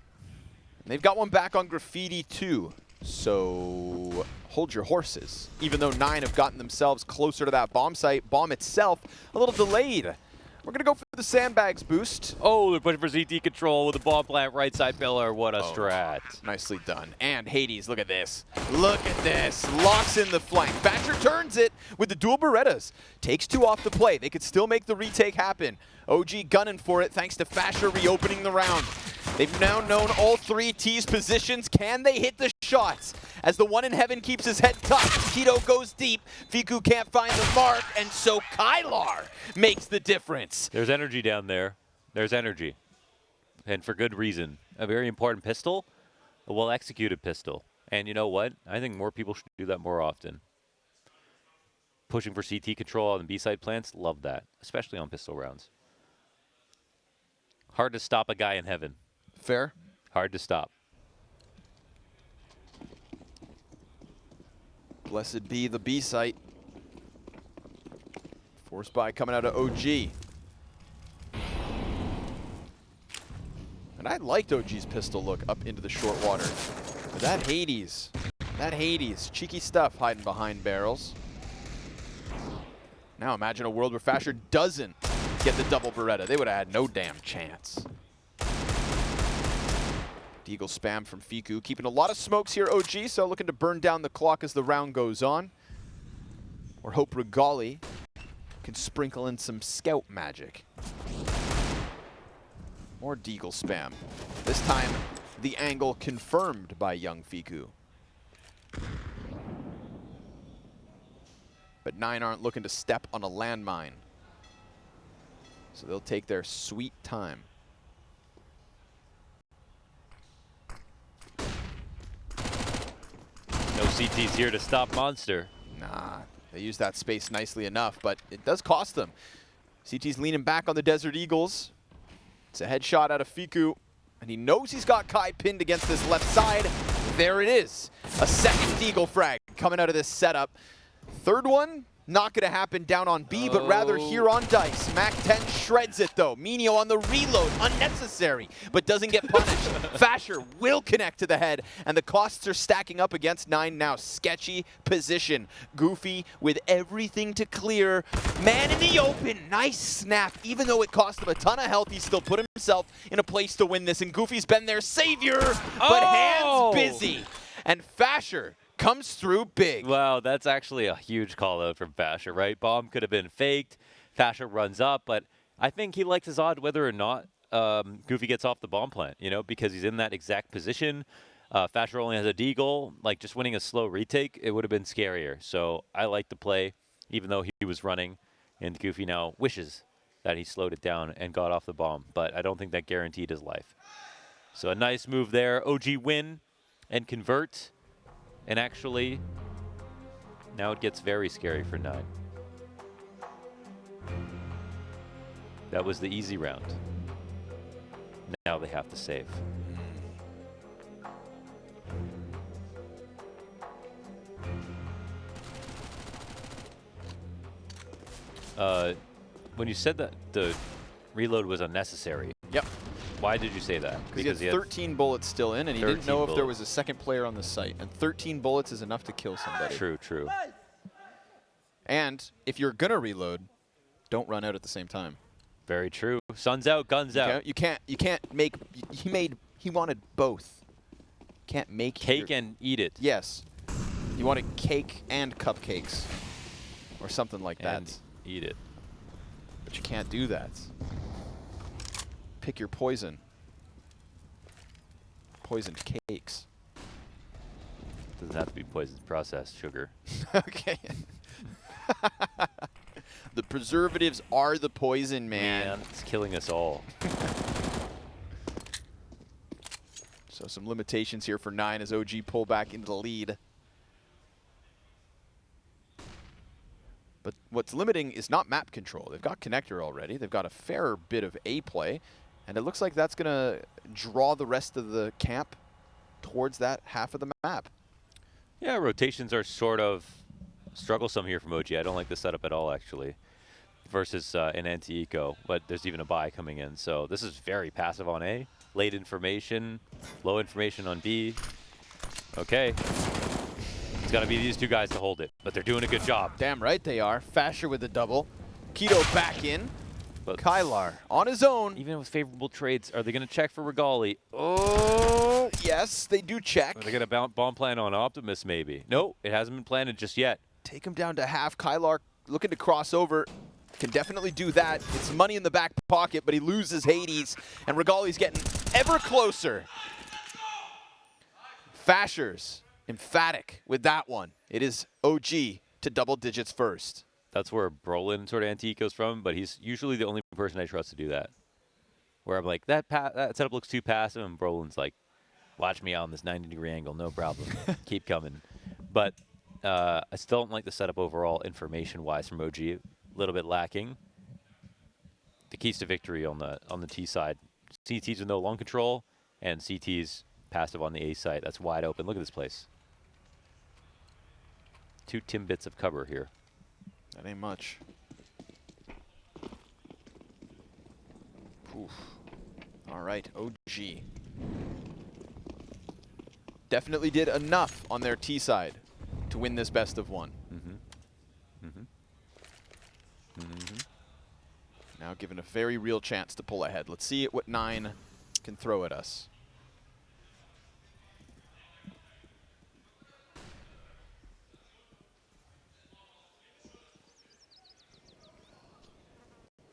And they've got one back on Graffiti too. So hold your horses. Even though 9 have gotten themselves closer to that bomb site, bomb itself a little delayed. We're going to go for the sandbags boost. Oh, they're pushing for CT control with a bomb plant right side pillar. What a strat. Nicely done. And Hades, look at this. Look at this. Locks in the flank. Thatcher turns it with the dual Berettas. Takes 2 off the play. They could still make the retake happen. OG gunning for it thanks to Thatcher reopening the round. They've now known all 3 T's positions. Can they hit the shots? As the one in heaven keeps his head tucked, Keto goes deep. Fiku can't find the mark, and so Kylar makes the difference. There's energy down there. There's energy. And for good reason. A very important pistol, a well-executed pistol. And you know what? I think more people should do that more often. Pushing for CT control on the B-side plants, love that. Especially on pistol rounds. Hard to stop a guy in heaven. Fair. Hard to stop. Blessed be the B site. Force buy coming out of OG. And I liked OG's pistol look up into the short water. But that Hades, cheeky stuff hiding behind barrels. Now imagine a world where Thatcher doesn't get the double Beretta. They would have had no damn chance. Deagle spam from Fiku, keeping a lot of smokes here, OG, so looking to burn down the clock as the round goes on. Or hope Regali can sprinkle in some scout magic. More Deagle spam. This time, the angle confirmed by young Fiku. But 9 aren't looking to step on a landmine. So they'll take their sweet time. No CTs here to stop Monster. Nah, they use that space nicely enough, but it does cost them. CT's leaning back on the Desert Eagles. It's a headshot out of Fiku, and he knows he's got Kai pinned against this left side. There it is. A second Deagle frag coming out of this setup. Third one, not going to happen down on B, but rather here on Dice. Mac-10 shreds it, though. mynio on the reload. Unnecessary, but doesn't get punished. Thatcher will connect to the head, and the costs are stacking up against 9 now. Sketchy position. Goofy with everything to clear. Man in the open. Nice snap. Even though it cost him a ton of health, he still put himself in a place to win this, and Goofy's been their savior, but hands busy. And Thatcher comes through big. Wow, that's actually a huge call out from Thatcher, right? Bomb could have been faked. Thatcher runs up, but I think he likes his odd whether or not Goofy gets off the bomb plant, you know, because he's in that exact position. Thatcher only has a Deagle. Like, just winning a slow retake, it would have been scarier. So I like the play, even though he was running, and Goofy now wishes that he slowed it down and got off the bomb, but I don't think that guaranteed his life. So a nice move there. OG win and convert. And actually, now it gets very scary for 9. That was the easy round. Now they have to save. When you said that the reload was unnecessary. Yep. Why did you say that? Because he had 13 bullets still in, and he didn't know if there was a second player on the site. And 13 bullets is enough to kill somebody. True, true. And if you're going to reload, don't run out at the same time. Very true. Sun's out, guns out. You can't make, he wanted both. Can't make cake and eat it. Yes. You wanted cake and cupcakes. or something like that. And eat it. But you can't do that. Pick your poison. Poisoned cakes. Doesn't have to be poisoned processed sugar. Okay. The preservatives are the poison, man. It's killing us all. So some limitations here for 9 as OG pull back into the lead. But what's limiting is not map control. They've got connector already. They've got a fair bit of A play. And it looks like that's going to draw the rest of the camp towards that half of the map. Yeah, rotations are sort of strugglesome here from OG. I don't like the setup at all, actually, versus an anti-eco. But there's even a buy coming in. So this is very passive on A. Late information, low information on B. Okay. It's got to be these two guys to hold it, but they're doing a good job. Damn right they are. Fasher with the double. Keto back in. But Kylar on his own. even with favorable trades, are they going to check for Regali? Oh, Yes, they do check. are they going to bomb plan on Optimus maybe? No, it hasn't been planted just yet. Take him down to half. Kylar looking to cross over. Can definitely do that. It's money in the back pocket, but he loses Hades, and Regali's getting ever closer. Fasher's emphatic with that one. It is OG to double digits first. That's where Brolin sort of anti-eco's from, but he's usually the only person I trust to do that. Where I'm like, that setup looks too passive, and Brolin's like, watch me on this 90-degree angle, no problem. Keep coming. But I still don't like the setup overall information-wise from OG. A little bit lacking. The keys to victory on the T side. CTs with no long control, and CTs passive on the A side. That's wide open. Look at this place. 2 Timbits of cover here. That ain't much. Oof. All right, OG. Definitely did enough on their T side to win this best of 1. Now given a very real chance to pull ahead. Let's see what 9 can throw at us.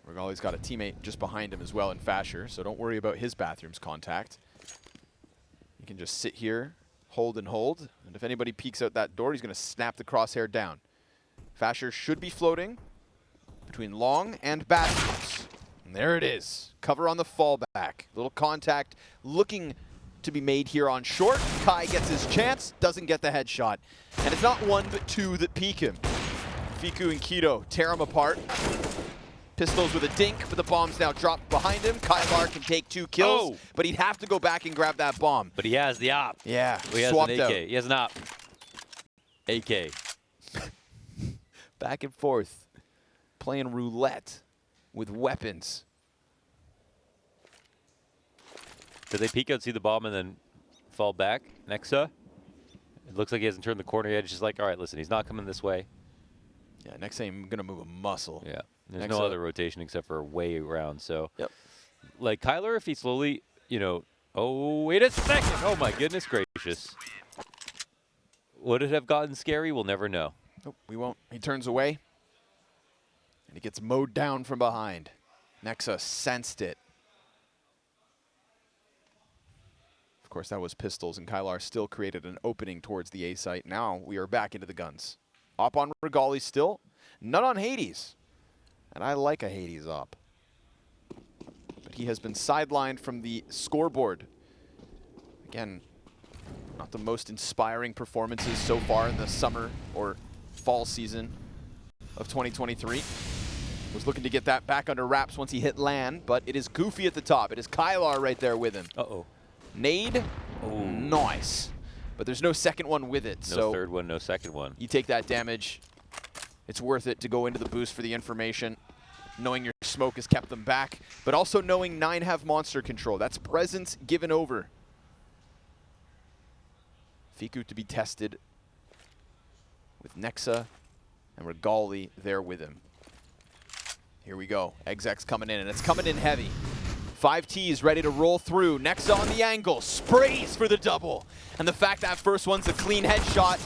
Regali's got a teammate just behind him as well in Fasher, so don't worry about his bathroom's contact. He can just sit here, hold, and if anybody peeks out that door, he's going to snap the crosshair down. Fasher should be floating between long and bathrooms. And there it is. Cover on the fallback. Little contact looking to be made here on short. Kai gets his chance, doesn't get the headshot. And it's not 1 but 2 that peek him. Fiku and Keto tear him apart. Pistols with a dink, but the bomb's now dropped behind him. Kylar can take 2 kills, but he'd have to go back and grab that bomb. But he has the op. Yeah, He has swapped an AK. out. He has an op. AK. Back and forth, playing roulette with weapons. Did they peek out, see the bomb, and then fall back? Nexa? It looks like he hasn't turned the corner yet. It's just like, all right, listen, he's not coming this way. Yeah, next time I'm going to move a muscle. Yeah. There's Nexa. no other rotation except for way around. So, Yep. like Kyler, if he slowly, oh, wait a second. Oh, my goodness gracious. Would it have gotten scary? We'll never know. Nope, we won't. He turns away, and he gets mowed down from behind. Nexa sensed it. Of course, that was pistols, and Kylar still created an opening towards the A site. Now we are back into the guns. Op on Regali still, none on Hades. And I like a Hades op. But he has been sidelined from the scoreboard. Again, not the most inspiring performances so far in the summer or fall season of 2023. Was looking to get that back under wraps once he hit land, but it is Goofy at the top. It is Kylar right there with him. Uh-oh. Nade, nice. But there's no second one with it. No so third one, no second one. you take that damage. It's worth it to go into the boost for the information, knowing your smoke has kept them back, but also knowing 9 have monster control. That's presence given over. Fiku to be tested with Nexa and Regali there with him. Here we go. Exex coming in, and it's coming in heavy. 5T's ready to roll through. Nexa on the angle, sprays for the double. And the fact that first one's a clean headshot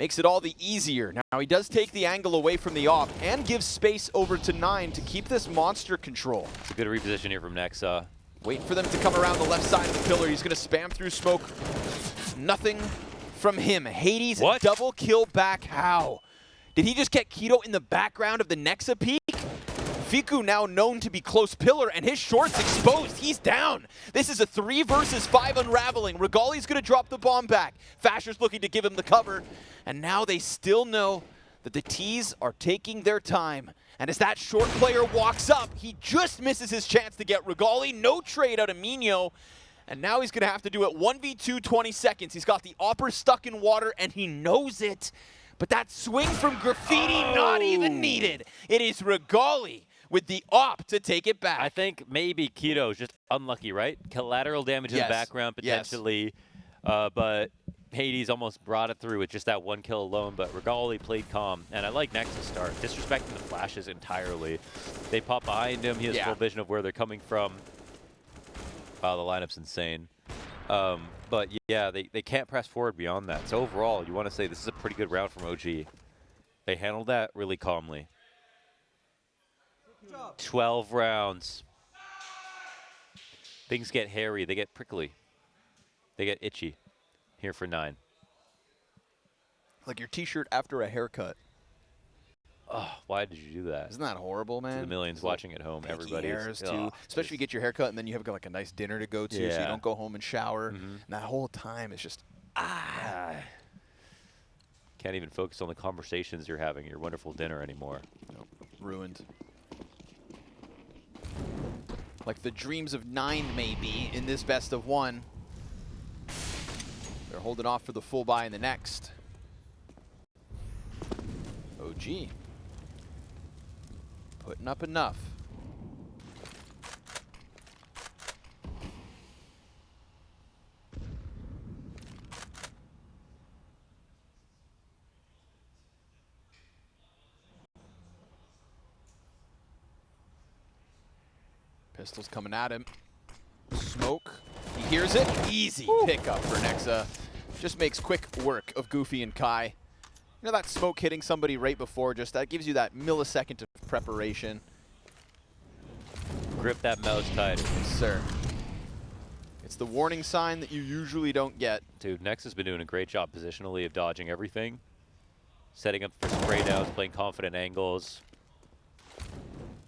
makes it all the easier. Now he does take the angle away from the op and gives space over to 9 to keep this monster control. It's a good reposition here from Nexa. Waiting for them to come around the left side of the pillar. He's going to spam through smoke. Nothing from him. Hades double kill back. How? Did he just get Keto in the background of the Nexa peak? Fiku now known to be close pillar, and his short's exposed. He's down. This is a 3 versus 5 unraveling. Regali's going to drop the bomb back. Fasher's looking to give him the cover. And now they still know that the T's are taking their time. And as that short player walks up, he just misses his chance to get Regali. No trade out of mynio. And now he's going to have to do it 1v2, 20 seconds. He's got the Opper stuck in water, and he knows it. But that swing from Graffiti, not even needed. It is Regali with the op to take it back. I think maybe Keto's just unlucky, right? Collateral damage in the background potentially, but Hades almost brought it through with just that 1 kill alone, but Regali played calm. And I like Nexa's start, disrespecting the flashes entirely. They pop behind him, he has full vision of where they're coming from. Wow, the lineup's insane. But yeah, they can't press forward beyond that. So overall, you want to say this is a pretty good round from OG. They handled that really calmly. 12 rounds. Things get hairy, they get prickly. They get itchy here for 9. Like your t-shirt after a haircut. Oh, why did you do that? Isn't that horrible, man? To the millions watching at home, everybody's too. Especially if you get your haircut and then you have like a nice dinner to go to, so you don't go home and shower. And that whole time is just Can't even focus on the conversations you're having at your wonderful dinner anymore. Nope. Ruined. Like the dreams of 9 maybe in this best of 1. They're holding off for the full buy in the next. OG. Putting up enough. Pistols coming at him. Smoke. He hears it. Easy pickup for Nexa. Just makes quick work of Goofy and Kai. You know that smoke hitting somebody right before, just that gives you that millisecond of preparation. Grip that mouse tighter. Yes, sir. It's the warning sign that you usually don't get. Dude, Nexa's been doing a great job positionally of dodging everything. Setting up for spray downs, playing confident angles.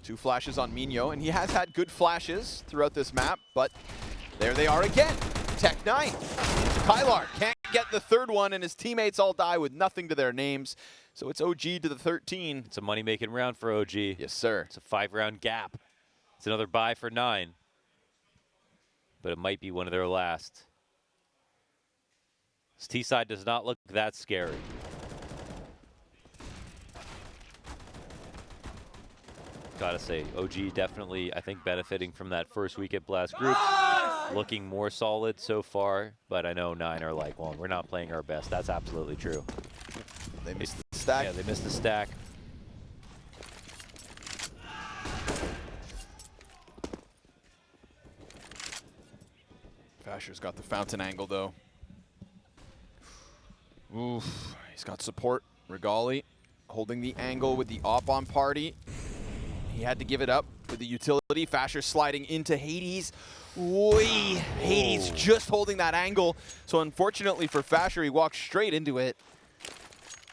2 flashes on mynio, and he has had good flashes throughout this map, but there they are again. Tech 9. Kylar can't get the 3rd one, and his teammates all die with nothing to their names. So it's OG to the 13. It's a money-making round for OG. Yes, sir. It's a 5-round gap. It's another buy for 9. But it might be one of their last. This T-side does not look that scary. Gotta say, OG definitely, I think, benefiting from that first week at Blast Group. Looking more solid so far, but I know 9 are like, well, we're not playing our best. That's absolutely true. They missed the stack. Yeah, they missed the stack. Fasher's got the fountain angle, though. Oof. He's got support. Regali holding the angle with the op on party. He had to give it up with the utility. Fasher sliding into Hades. Oy. Hades just holding that angle. So unfortunately for Fasher, he walked straight into it.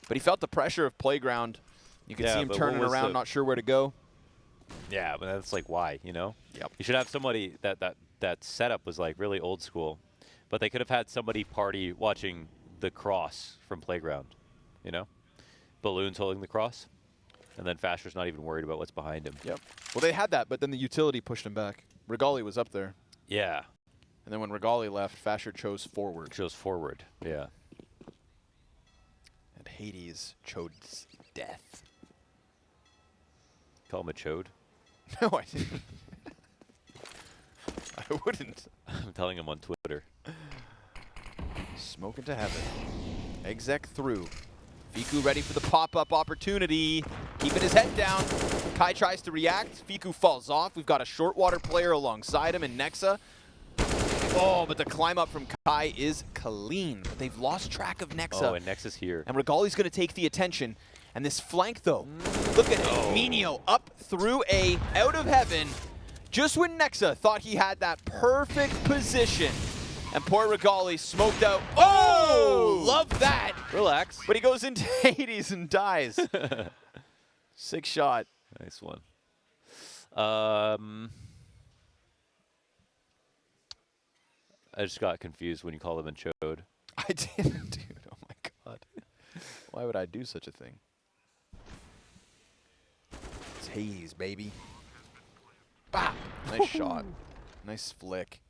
But he felt the pressure of Playground. You could see him turning around, not sure where to go. Yeah, but that's like why, you know? Yep. You should have somebody that setup was like really old school. But they could have had somebody party watching the cross from Playground, you know? Balloons holding the cross. And then Fasher's not even worried about what's behind him. Yep. Well, they had that, but then the utility pushed him back. Regali was up there. Yeah. And then when Regali left, Fasher chose forward. Chose forward, yeah. And Hades chose death. Call him a chode? No, I didn't. I wouldn't. I'm telling him on Twitter. Smoke into heaven. Exec through. Fiku ready for the pop-up opportunity. Keeping his head down. Kai tries to react. Fiku falls off. We've got a short water player alongside him in Nexa. Oh, but the climb up from Kai is clean. But they've lost track of Nexa. Oh, and Nexa's here. And Regali's going to take the attention. And this flank, though, look at mynio up through A, out of heaven, just when Nexa thought he had that perfect position. And poor Regali smoked out. Oh, love that. Relax. But he goes into Hades and dies. 6 shot. Nice one. I just got confused when you called him a chode. I didn't, dude. Oh, my God. Why would I do such a thing? It's Hades, baby. Bah! Nice shot. Nice flick.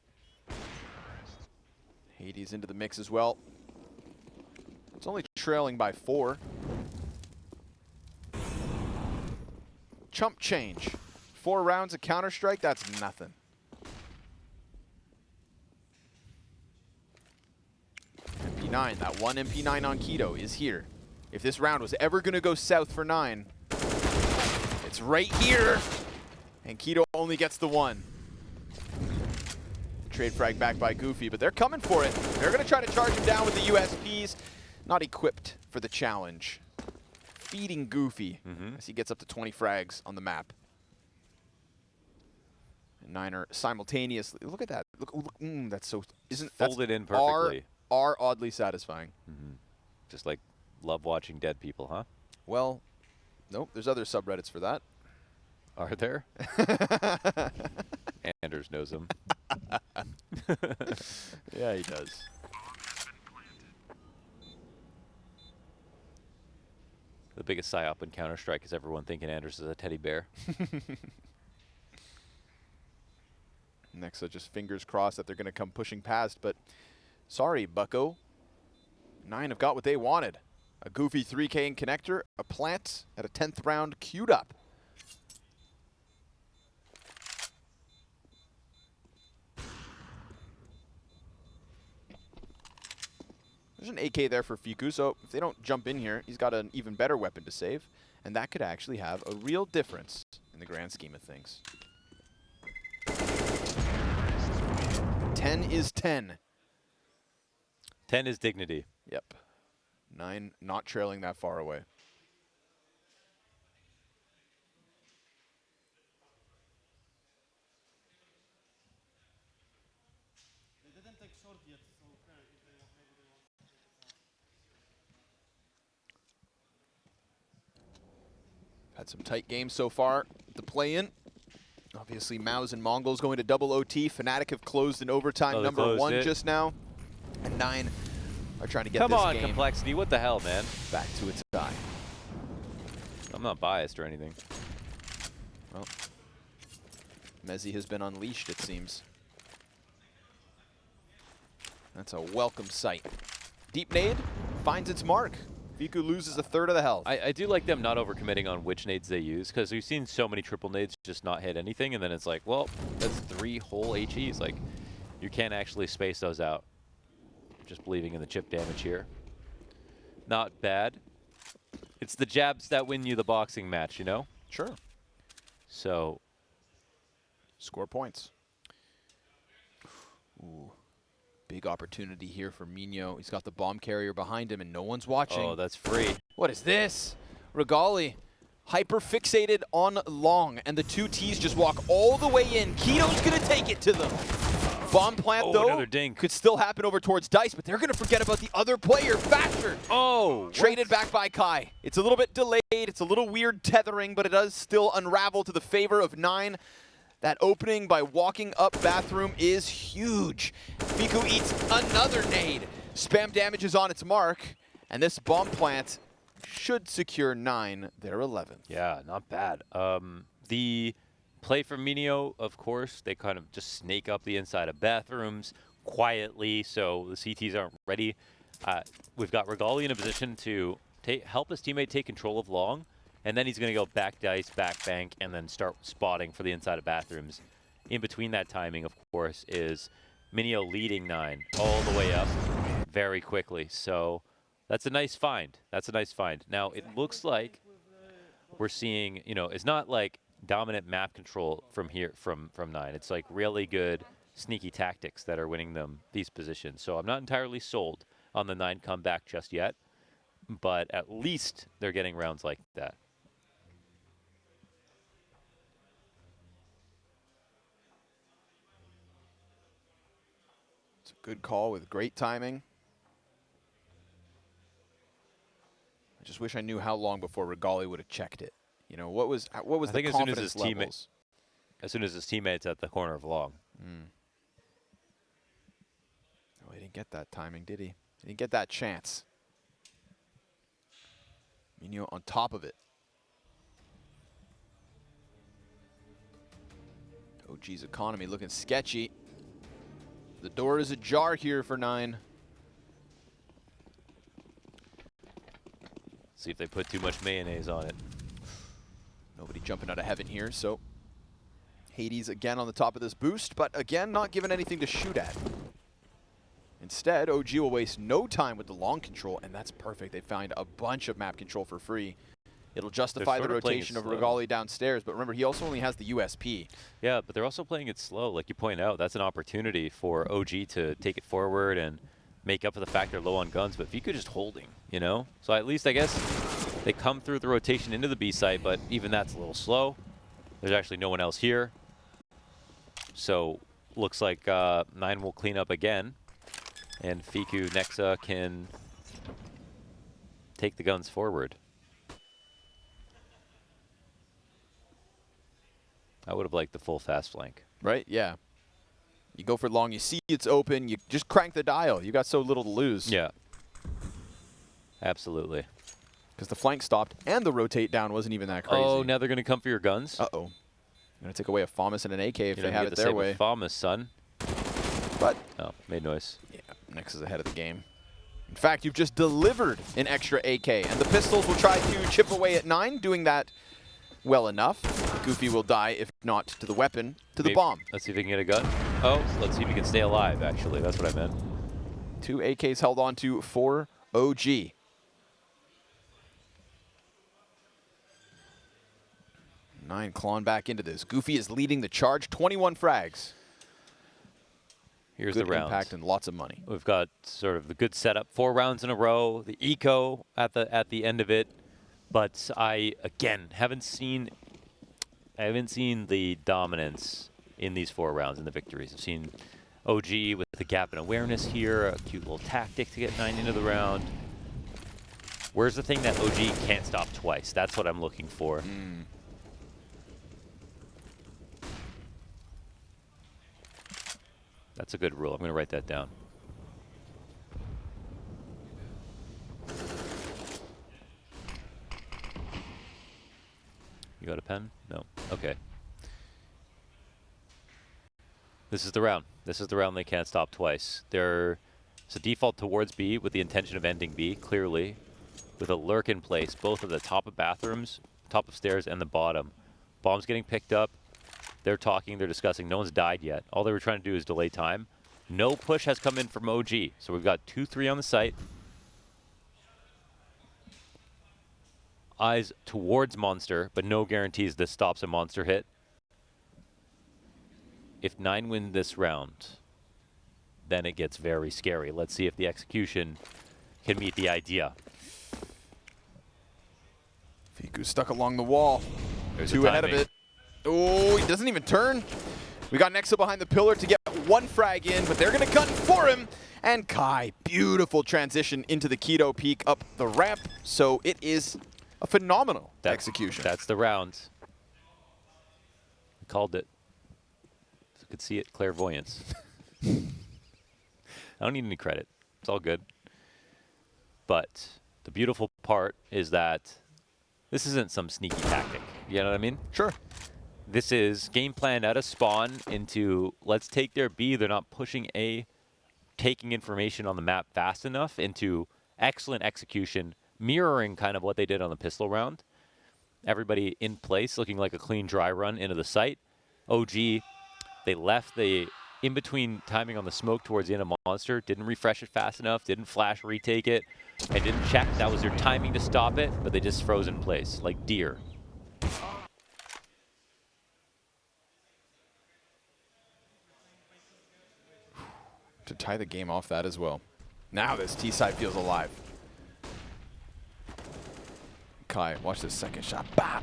Hades into the mix as well. It's only trailing by 4. Chump change. 4 rounds of Counter-Strike, that's nothing. MP9, that one MP9 on Keto is here. If this round was ever going to go south for 9, it's right here. And Keto only gets the 1. Trade frag back by Goofy, but they're coming for it. They're going to try to charge him down with the USPs. Not equipped for the challenge. Feeding Goofy as he gets up to 20 frags on the map. And Niner simultaneously. Look at that. Look, that's so. Isn't folded in perfectly? Are oddly satisfying. Just like love watching dead people, huh? Well, nope. There's other subreddits for that. Are there? Anders knows them. Yeah, he does. The biggest psyop in Counter-Strike is everyone thinking Anders is a teddy bear. Nexa just fingers crossed that they're going to come pushing past, but sorry, bucko. 9 have got what they wanted. A Goofy 3K in connector, a plant at a 10th round queued up. There's an AK there for Fiku, so if they don't jump in here, he's got an even better weapon to save, and that could actually have a real difference in the grand scheme of things. 10 is 10. 10 is dignity. Yep. 9 not trailing that far away. They didn't take short yet, so okay, if they want, maybe they want to take it. Had some tight games so far. The play-in. Obviously, Maus and Mongols going to double OT. Fnatic have closed in overtime number 1 just now. And 9 are trying to get Come this on, game Complexity. What the hell, man? back to its tie. I'm not biased or anything. Well, Mezzi has been unleashed, it seems. That's a welcome sight. Deep nade finds its mark. Fiku loses a third of the health. I do like them not overcommitting on which nades they use, because we've seen so many triple nades just not hit anything, and then it's like, well, that's 3 whole HEs. Like, you can't actually space those out. Just believing in the chip damage here. Not bad. It's the jabs that win you the boxing match, you know? Sure. So. Score points. Ooh. Big opportunity here for mynio. He's got the bomb carrier behind him, and no one's watching. Oh, that's free. What is this? Regali hyper fixated on long, and the 2 Ts just walk all the way in. Keto's going to take it to them. Bomb plant, though, another dink. could still happen over towards Dice, but they're going to forget about the other player, Faster. Oh! Traded back by Kai. It's a little bit delayed. It's a little weird tethering, but it does still unravel to the favor of 9. That opening by walking up bathroom is huge. Fiku eats another nade. Spam damage is on its mark, and this bomb plant should secure 9, their 11th. Yeah, not bad. The play from mynio, of course, they kind of just snake up the inside of bathrooms quietly, so the CTs aren't ready. We've got Regali in a position to help his teammate take control of long, and then he's going to go back dice, back bank, and then start spotting for the inside of bathrooms. In between that timing, of course, is mynio leading 9 all the way up very quickly. So that's a nice find. That's a nice find. Now, it looks like we're seeing, you know, it's not like dominant map control from here, from 9. It's like really good sneaky tactics that are winning them these positions. So I'm not entirely sold on the 9 comeback just yet, but at least they're getting rounds like that. It's a good call with great timing. I just wish I knew how long before Regali would have checked it. You know, what was I the think confidence levels? as soon as his teammates at the corner of long. Oh, he didn't get that timing, did he? He didn't get that chance. Mynio on top of it. OG's economy looking sketchy. The door is ajar here for 9. See if they put too much mayonnaise on it. Nobody jumping out of heaven here, so Hades again on the top of this boost, but again, not given anything to shoot at. Instead, OG will waste no time with the long control, and that's perfect. They find a bunch of map control for free. It'll justify the rotation of Regali downstairs, but remember, he also only has the USP. Yeah, but they're also playing it slow. Like you point out, that's an opportunity for OG to take it forward and make up for the fact they're low on guns, but Fiku just holding, you know? So at least, I guess, they come through the rotation into the B site, but even that's a little slow. There's actually no one else here. So looks like 9 will clean up again, and Fiku Nexa can take the guns forward. I would have liked the full fast flank. Right, yeah. You go for long, you see it's open, you just crank the dial. You got so little to lose. Yeah. Absolutely. Because the flank stopped and the rotate down wasn't even that crazy. Oh, now they're going to come for your guns? Uh-oh. Going to take away a FAMAS and an AK if You they don't have get it to their say way. with FAMAS, son. But, Oh, made noise. yeah, Nex is ahead of the game. In fact, you've just delivered an extra AK, and the pistols will try to chip away at 9, doing that well enough. Goofy will die, if not to the weapon, to the bomb. Let's see if he can get a gun. Oh, let's see if he can stay alive, actually. That's what I meant. 2 AKs held on to for OG. Nine clawing back into this. Goofy is leading the charge, 21 frags. Here's Good the round. impact and lots of money. We've got sort of the good setup, 4 rounds in a row, the eco at the end of it. But I again haven't seen the dominance in these 4 rounds in the victories. I've seen OG with the gap in awareness here, a cute little tactic to get 9 into the round. Where's the thing that OG can't stop twice? That's what I'm looking for. That's a good rule. I'm going to write that down. You got a pen? No. Okay. This is the round. This is the round they can't stop twice. It's a default towards B with the intention of ending B, clearly, with a lurk in place, both at the top of bathrooms, top of stairs, and the bottom. Bombs getting picked up. They're talking, they're discussing. No one's died yet. All they were trying to do is delay time. No push has come in from OG. So we've got 2-3 on the site. Eyes towards Monster, but no guarantees this stops a Monster hit. If 9 win this round, then it gets very scary. Let's see if the execution can meet the idea. Fiku stuck along the wall. There's 2 ahead of it. Oh, he doesn't even turn. We got Nexa behind the pillar to get 1 frag in, but they're going to gun for him. And Kai, beautiful transition into the Keto peak up the ramp. So it is a phenomenal execution. That's the round. We called it. So could see it, clairvoyance. I don't need any credit. It's all good. But the beautiful part is that this isn't some sneaky tactic. You know what I mean? Sure. This is game plan out of spawn into let's take their B. They're not pushing A, taking information on the map fast enough into excellent execution, mirroring kind of what they did on the pistol round. Everybody in place, looking like a clean dry run into the site. OG, they left the in-between timing on the smoke towards the end of Monster, didn't refresh it fast enough, didn't flash retake it, and didn't check. That was their timing to stop it, but they just froze in place like deer. to tie the game off that as well. Now this T side feels alive. Kai, watch this second shot. Bah!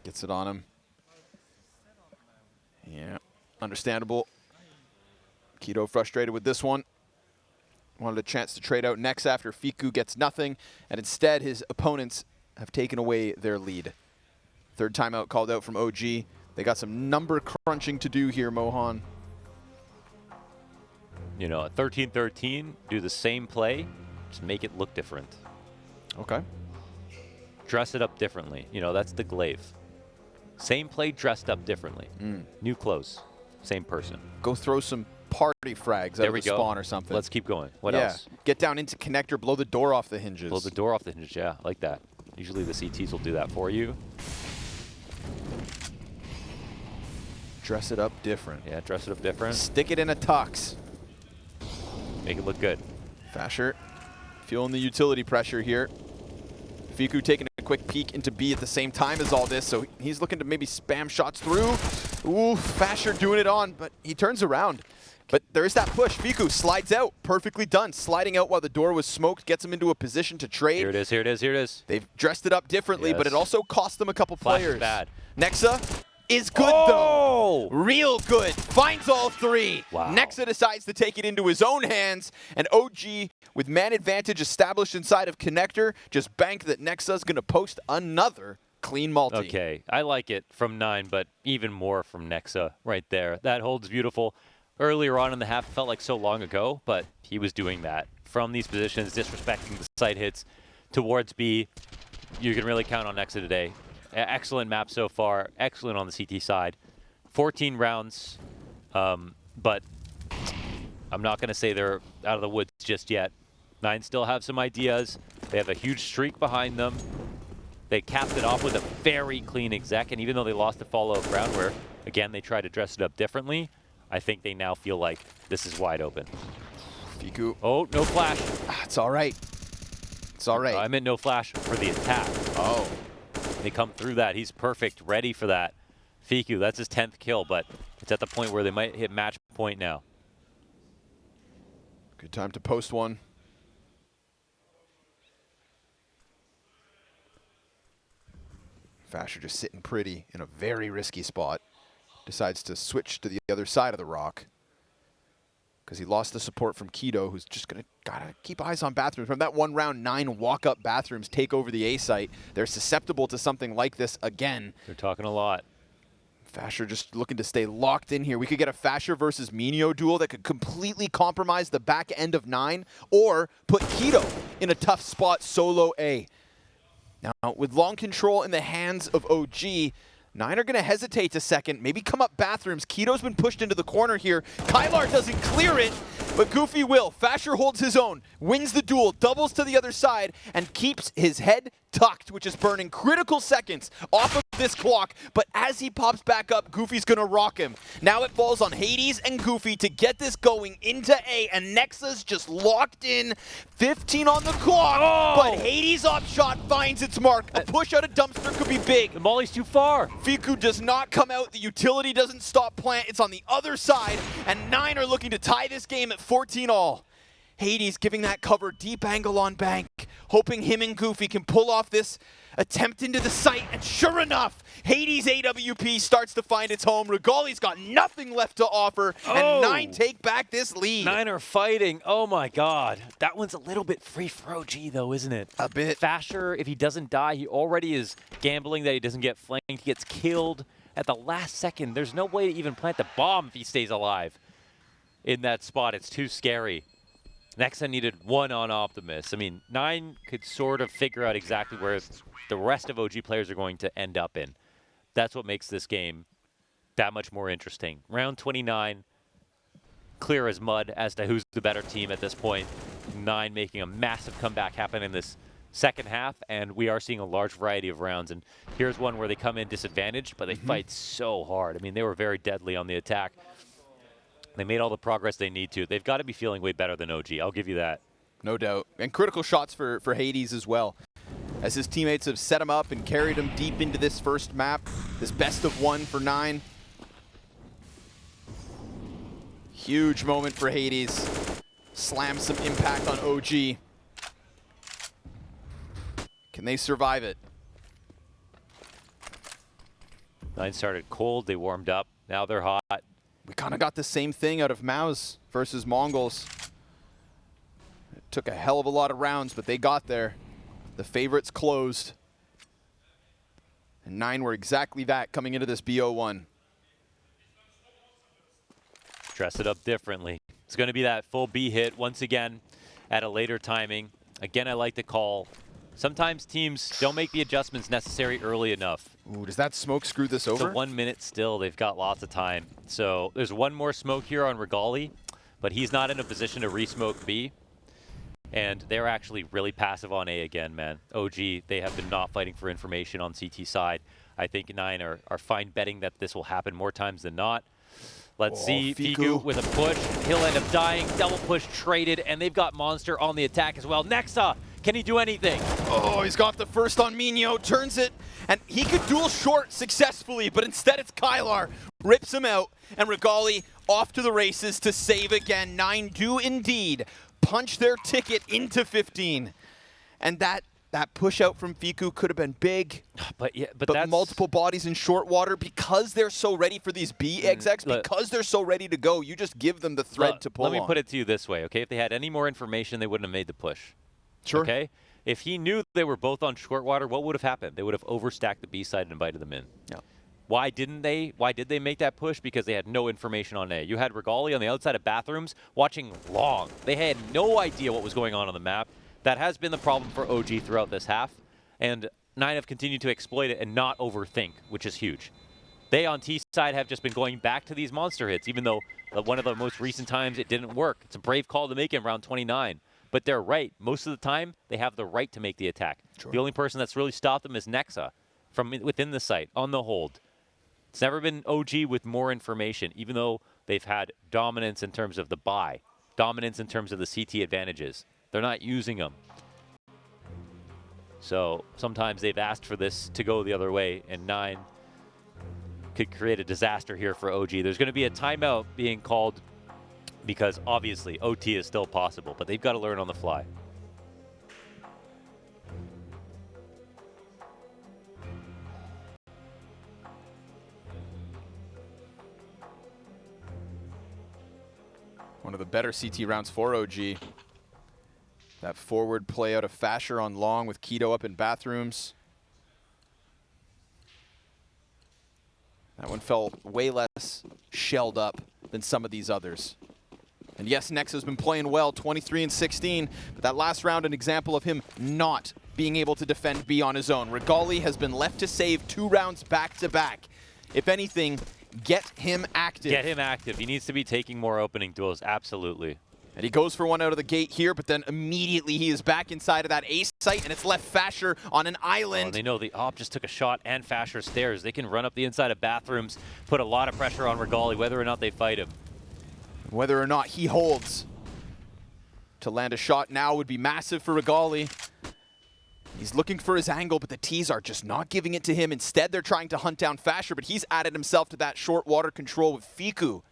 Gets it on him. Yeah, understandable. Kido frustrated with this one. Wanted a chance to trade out next after Fiku gets nothing, and instead his opponents have taken away their lead. Third timeout called out from OG. They got some number crunching to do here, Mohan. You know, at 13-13, do the same play, just make it look different. Okay. Dress it up differently. You know, that's the glaive. Same play, dressed up differently. New clothes, same person. Go throw some party frags out of the spawn or something. Let's keep going. What else? Get down into connector, blow the door off the hinges. Blow the door off the hinges, yeah, like that. Usually the CTs will do that for you. Dress it up different. Yeah, dress it up different. Stick it in a tux. Make it look good. Fasher feeling the utility pressure here. Fiku taking a quick peek into B at the same time as all this, so he's looking to maybe spam shots through. Ooh, Fasher doing it on, but he turns around. But there is that push. Fiku slides out, perfectly done. Sliding out while the door was smoked, gets him into a position to trade. Here it is, here it is, here it is. They've dressed it up differently, but it also cost them a couple Flash players. is bad. Nexa is good though. Real good. Finds all three. Wow. Nexa decides to take it into his own hands, and OG, with man advantage established inside of connector, just bank that Nexa's going to post another clean multi. Okay, I like it from 9, but even more from Nexa right there. That holds beautiful. Earlier on in the half, it felt like so long ago, but he was doing that. From these positions, disrespecting the side hits towards B, you can really count on Nexa today. Excellent map so far, excellent on the CT side. 14 rounds, but I'm not going to say they're out of the woods just yet. 9 still have some ideas. They have a huge streak behind them. They capped it off with a very clean exec, and even though they lost the follow-up round where, again, they tried to dress it up differently, I think they now feel like this is wide open. Fiku. Oh, no flash. It's all right. It's all right. I meant no flash for the attack. Oh. They come through that. He's perfect, ready for that. Fiku, that's his 10th kill, but it's at the point where they might hit match point now. Good time to post one. Fasher just sitting pretty in a very risky spot. Decides to switch to the other side of the rock because he lost the support from Kido, who's just gotta keep eyes on bathrooms. From that one round, 9 walk-up bathrooms take over the A site. They're susceptible to something like this again. They're talking a lot. Fasher just looking to stay locked in here. We could get a Fasher versus mynio duel that could completely compromise the back end of 9 or put Kido in a tough spot solo A. Now, with long control in the hands of OG, 9 are going to hesitate a second, maybe come up bathrooms. Kido's been pushed into the corner here. Kylar doesn't clear it, but Goofy will. Fasher holds his own, wins the duel, doubles to the other side, and keeps his head tucked, which is burning critical seconds off of this clock. But as he pops back up, Goofy's going to rock him. Now it falls on Hades and Goofy to get this going into A, and Nexa's just locked in. 15 on the clock, but Hades' op shot finds its mark. A push out of dumpster could be big. The molly's too far. Fiku does not come out. The utility doesn't stop plant. It's on the other side, and 9 are looking to tie this game at 14 all. Hades giving that cover, deep angle on bank, hoping him and Goofy can pull off this attempt into the site, and sure enough, Hades AWP starts to find its home. Regali's got nothing left to offer, and 9 take back this lead. 9 are fighting. Oh my god. That one's a little bit free for OG though, isn't it? A bit. Fasher, if he doesn't die, he already is gambling that he doesn't get flanked. He gets killed at the last second. There's no way to even plant the bomb if he stays alive in that spot. It's too scary. Nexa needed 1 on Optimus. I mean, 9 could sort of figure out exactly where the rest of OG players are going to end up in. That's what makes this game that much more interesting. Round 29, clear as mud as to who's the better team at this point. 9 making a massive comeback happen in this second half, and we are seeing a large variety of rounds. And here's one where they come in disadvantaged, but they fight so hard. I mean, they were very deadly on the attack. They made all the progress they need to. They've got to be feeling way better than OG. I'll give you that. No doubt. And critical shots for Hades as well, as his teammates have set him up and carried him deep into this first map, this best of 1 for 9. Huge moment for Hades. Slams some impact on OG. Can they survive it? Nine started cold, they warmed up, now they're hot. We kind of got the same thing out of Maus versus Mongols. It took a hell of a lot of rounds, but they got there. The favorites closed. And Nine were exactly that coming into this BO1. Dress it up differently. It's going to be that full B hit once again at a later timing. Again, I like to call. Sometimes teams don't make the adjustments necessary early enough. Ooh, does that smoke screw this over? It's a 1 minute still. They've got lots of time. So there's one more smoke here on Regali, but he's not in a position to re-smoke B. And they're actually really passive on A again, man. OG, they have been not fighting for information on CT side. I think Nine are fine betting that this will happen more times than not. Let's see Fiku with a push. He'll end up dying. Double push traded, and they've got Monster on the attack as well. Nexa, can he do anything? Oh, he's got the first on mynio, turns it, and he could duel short successfully, but instead it's Kylar. Rips him out, and Regali off to the races to save again. Nine do indeed punch their ticket into 15. And that push out from Fiku could have been big, but that's multiple bodies in short water because they're so ready for these BXX, because they're so ready to go. You just give them the thread to pull on. Let me put it to you this way, okay? If they had any more information, they wouldn't have made the push. Sure. Okay? If he knew they were both on short water, what would have happened? They would have overstacked the B side and invited them in. Yeah. Why didn't they? Why did they make that push? Because they had no information on A. You had Regali on the outside of bathrooms watching long. They had no idea what was going on the map. That has been the problem for OG throughout this half. And Nine have continued to exploit it and not overthink, which is huge. They on T side have just been going back to these monster hits, even though one of the most recent times it didn't work. It's a brave call to make in round 29. But they're right. Most of the time, they have the right to make the attack. Sure. The only person that's really stopped them is Nexa from within the site, on the hold. It's never been OG with more information, even though they've had dominance in terms of the buy, dominance in terms of the CT advantages. They're not using them. So sometimes they've asked for this to go the other way, and Nine could create a disaster here for OG. There's going to be a timeout being called because obviously OT is still possible, but they've got to learn on the fly. One of the better CT rounds for OG. That forward play out of Fasher on long with Keto up in bathrooms. That one felt way less shelled up than some of these others. And yes, Nexa's been playing well, 23 and 16, but that last round, an example of him not being able to defend B on his own. Regali has been left to save 2 rounds back to back. If anything, get him active. Get him active. He needs to be taking more opening duels, absolutely. And he goes for one out of the gate here, but then immediately he is back inside of that ace site, and it's left Fasher on an island. Oh, they know the op just took a shot and Fasher stairs. They can run up the inside of bathrooms, put a lot of pressure on Regali, whether or not they fight him. Whether or not he holds. To land a shot now would be massive for Regali. He's looking for his angle, but the T's are just not giving it to him. Instead, they're trying to hunt down Fasher, but he's added himself to that short water control with Fiku.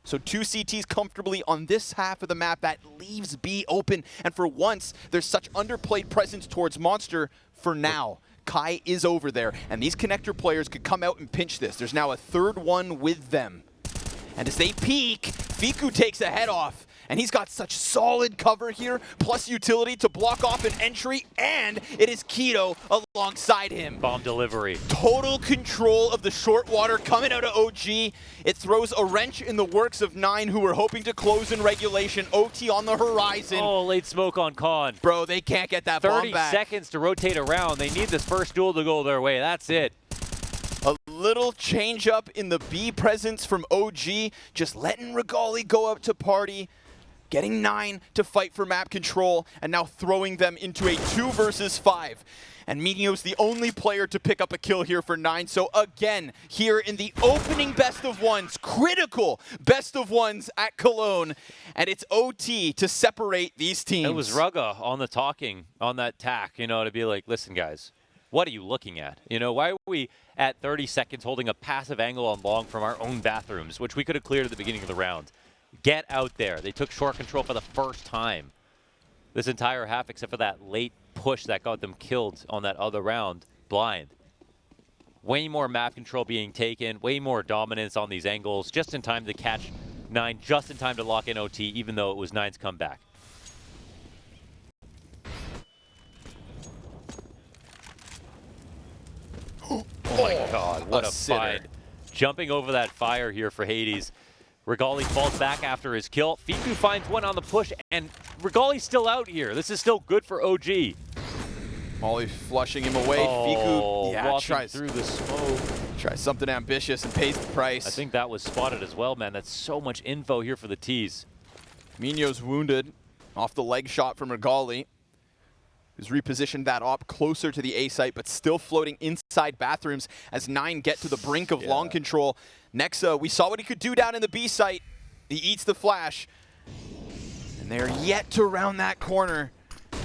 So 2 CTs comfortably on this half of the map. That leaves B open. And for once, there's such underplayed presence towards Monster for now. Kai is over there, and these connector players could come out and pinch this. There's now a third one with them. And as they peek, Fiku takes a head off. And he's got such solid cover here, plus utility to block off an entry, and it is Keto alongside him. Bomb delivery. Total control of the short water coming out of OG. It throws a wrench in the works of Nine, who were hoping to close in regulation. OT on the horizon. Oh, late smoke on Khan. Bro, they can't get that bomb back. 30 seconds to rotate around. They need this first duel to go their way. That's it. A little change up in the B presence from OG, just letting Regali go up to party. Getting Nine to fight for map control, and now throwing them into a 2 versus 5. And mynio's the only player to pick up a kill here for Nine. So again, here in the opening best of ones, critical best of ones at Cologne. And it's OT to separate these teams. It was Rugga on the talking, on that tack, you know, to be like, listen guys, what are you looking at? You know, why are we at 30 seconds holding a passive angle on long from our own bathrooms, which we could have cleared at the beginning of the round? Get out there. They took short control for the first time this entire half, except for that late push that got them killed on that other round, blind. Way more map control being taken, way more dominance on these angles, just in time to catch 9, just in time to lock in OT, even though it was 9's comeback. Oh my god, what a fight. Jumping over that fire here for Hades. Regali falls back after his kill. Fiku finds one on the push, and Regali's still out here. This is still good for OG. Molly flushing him away. Oh, Fiku tries through the smoke. Tries something ambitious and pays the price. I think that was spotted as well, man. That's so much info here for the T's. Mynio's wounded off the leg shot from Regali, who's repositioned that op closer to the A site, but still floating inside bathrooms as 9 get to the brink of long control. Nexa, we saw what he could do down in the B site. He eats the flash, and they're yet to round that corner.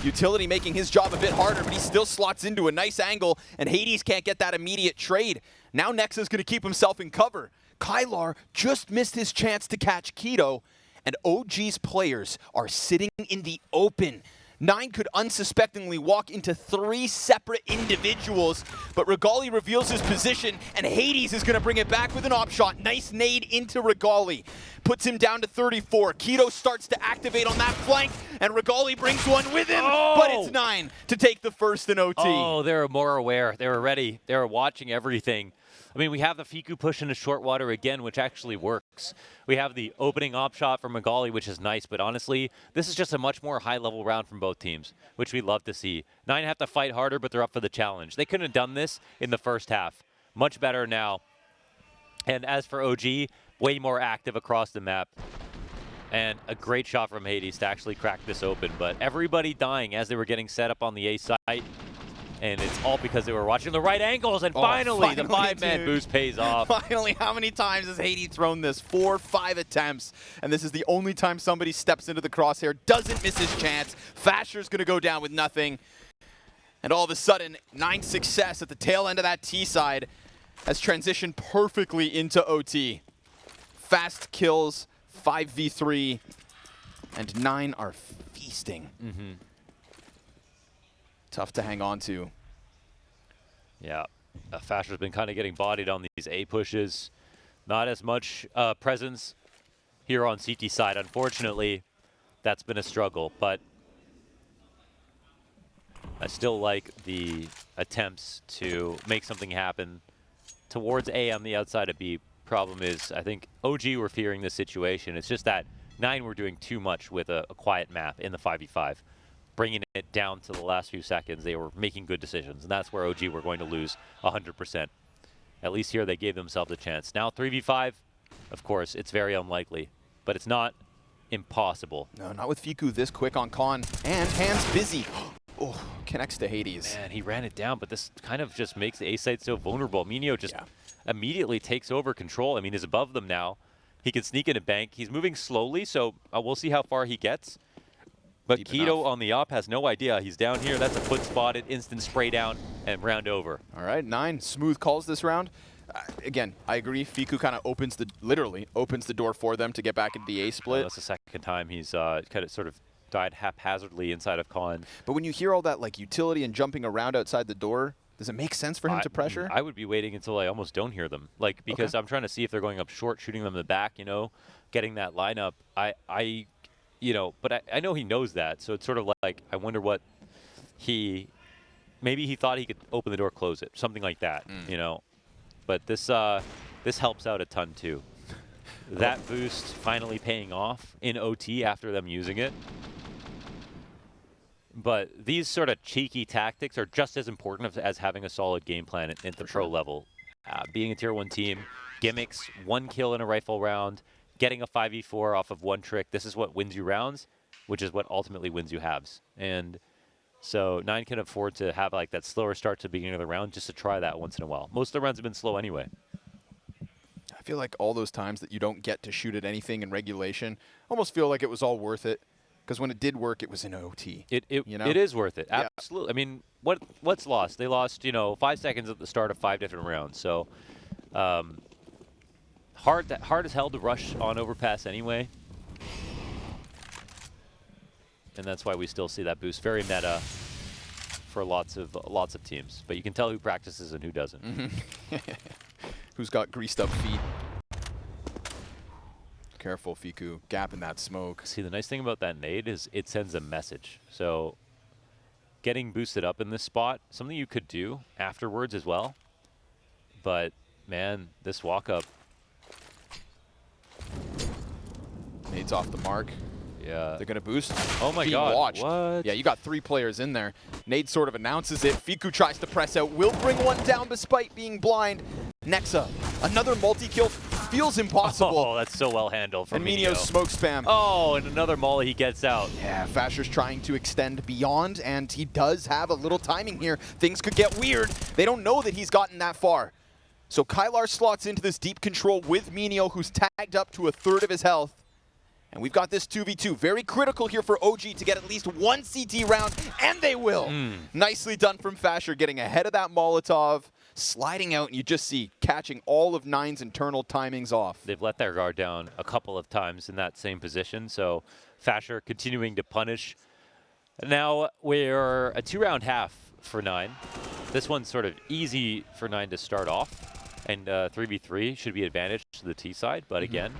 Utility making his job a bit harder, but he still slots into a nice angle, and Hades can't get that immediate trade. Now Nexa's going to keep himself in cover. Kylar just missed his chance to catch Keto, and OG's players are sitting in the open. 9 could unsuspectingly walk into 3 separate individuals, but Regali reveals his position, and Hades is going to bring it back with an op shot. Nice nade into Regali. Puts him down to 34. Keto starts to activate on that flank, and Regali brings one with him, but it's 9 to take the first in OT. Oh, they were more aware. They were ready. They were watching everything. I mean, we have the Fiku push into short water again, which actually works. We have the opening op shot from Regali, which is nice, but honestly, this is just a much more high-level round from both teams, which we love to see. 9 have to fight harder, but they're up for the challenge. They couldn't have done this in the first half. Much better now. And as for OG, way more active across the map. And a great shot from Hades to actually crack this open, but everybody dying as they were getting set up on the A site. And it's all because they were watching the right angles, and finally the 5-man boost pays off. Finally, how many times has Hades thrown this? 4, 5 attempts, and this is the only time somebody steps into the crosshair, doesn't miss his chance. Fasher's going to go down with nothing. And all of a sudden, 9 success at the tail end of that T side has transitioned perfectly into OT. Fast kills, 5v3, and 9 are feasting. Tough to hang on to. Yeah, Fasher's been kind of getting bodied on these A pushes. Not as much presence here on CT side. Unfortunately, that's been a struggle, but I still like the attempts to make something happen towards A on the outside of B. Problem is, I think OG were fearing this situation. It's just that 9 were doing too much with a quiet map in the 5v5. Bringing it down to the last few seconds, they were making good decisions, and that's where OG were going to lose 100%. At least here they gave themselves a chance. Now 3v5, of course, it's very unlikely, but it's not impossible. No, not with Fiku this quick on Khan, and hands busy. Oh, connects to Hades. Man, he ran it down, but this kind of just makes the A site so vulnerable. mynio just immediately takes over control. I mean, he's above them now. He can sneak in a bank. He's moving slowly, so we'll see how far he gets. But Keto on the op has no idea. He's down here. That's a foot spotted, instant spray down, and round over. All right, 9 smooth calls this round. Again, I agree. Fiku kind of literally opens the door for them to get back into the A split. That's the second time he's kind of sort of died haphazardly inside of Khan. But when you hear all that like utility and jumping around outside the door, does it make sense for him to pressure? I would be waiting until I almost don't hear them, like because I'm trying to see if they're going up short, shooting them in the back. You know, getting that lineup. You know, but I know he knows that, so it's sort of like I wonder what maybe he thought he could open the door, close it, something like that, you know. But this helps out a ton too. That boost finally paying off in OT after them using it. But these sort of cheeky tactics are just as important as having a solid game plan at the pro level. Being a tier 1 team, gimmicks, 1 kill in a rifle round, getting a 5v4 off of 1 trick, this is what wins you rounds, which is what ultimately wins you halves. And so 9 can afford to have like that slower start to the beginning of the round just to try that once in a while. Most of the rounds have been slow anyway. I feel like all those times that you don't get to shoot at anything in regulation, almost feel like it was all worth it. Because when it did work, it was in OT. It you know? it is worth it. Yeah. Absolutely. I mean, what's lost? They lost 5 seconds at the start of 5 different rounds. So hard as hell to rush on Overpass anyway. And that's why we still see that boost. Very meta for lots of teams. But you can tell who practices and who doesn't. Who's got greased up feet. Careful, Fiku. Gap in that smoke. See, the nice thing about that nade is it sends a message. So getting boosted up in this spot, something you could do afterwards as well. But, man, this walk-up. Nade's off the mark. Yeah. They're going to boost. Oh, my Being God. watched. What? Yeah, you got 3 players in there. Nade sort of announces it. Fiku tries to press out. Will bring one down despite being blind. Nexa, another multi-kill. Feels impossible. Oh, that's so well handled from And mynio's smoke spam. Oh, and another molly he gets out. Yeah, Fasher's trying to extend beyond, and he does have a little timing here. Things could get weird. They don't know that he's gotten that far. So Kylar slots into this deep control with mynio, who's tagged up to 1/3 of his health. And we've got this 2v2. Very critical here for OG to get at least 1 CT round, and they will. Nicely done from Fasher, getting ahead of that Molotov, sliding out, and you just see catching all of Nine's internal timings off. They've let their guard down a couple of times in that same position, so Fasher continuing to punish. Now we're a 2-round half for Nine. This one's sort of easy for Nine to start off, and 3v3 should be advantage to the T side, but again,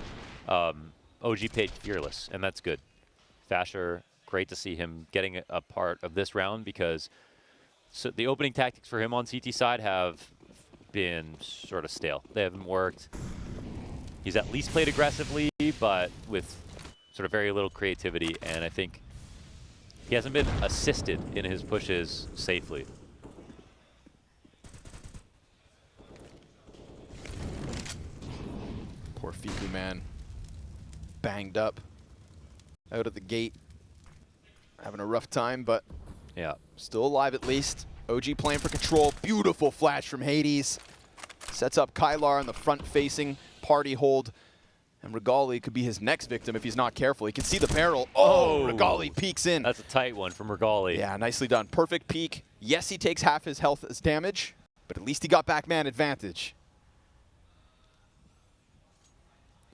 OG played fearless, and that's good. Fasher, great to see him getting a part of this round because the opening tactics for him on CT side have been sort of stale. They haven't worked. He's at least played aggressively, but with sort of very little creativity, and I think he hasn't been assisted in his pushes safely. Poor Fiku, man. Banged up out of the gate. Having a rough time, but yeah, still alive at least. OG playing for control. Beautiful flash from Hades. Sets up Kylar on the front-facing party hold. And Regali could be his next victim if he's not careful. He can see the barrel. Oh, Regali peeks in. That's a tight one from Regali. Yeah, nicely done. Perfect peek. Yes, he takes half his health as damage, but at least he got back man advantage.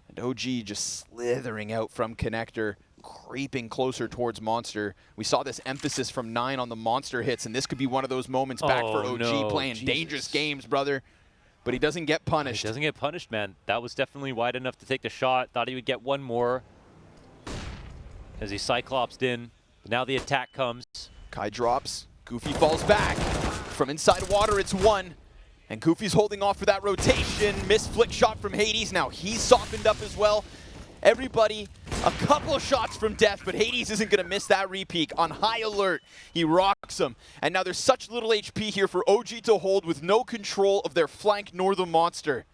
And OG just slithering out from connector, creeping closer towards Monster. We saw this emphasis from Nine on the Monster hits, and this could be one of those moments back for OG playing dangerous games, brother. But he doesn't get punished. He doesn't get punished, man. That was definitely wide enough to take the shot. Thought he would get one more as he cyclopsed in. But now the attack comes. Kai drops. Goofy falls back. From inside water, it's 1. And Goofy's holding off for that rotation. Missed flick shot from Hades. Now he's softened up as well. Everybody, a couple of shots from death, but Hades isn't going to miss that repeat. On high alert, he rocks him. And now there's such little HP here for OG to hold with no control of their flank nor the Monster.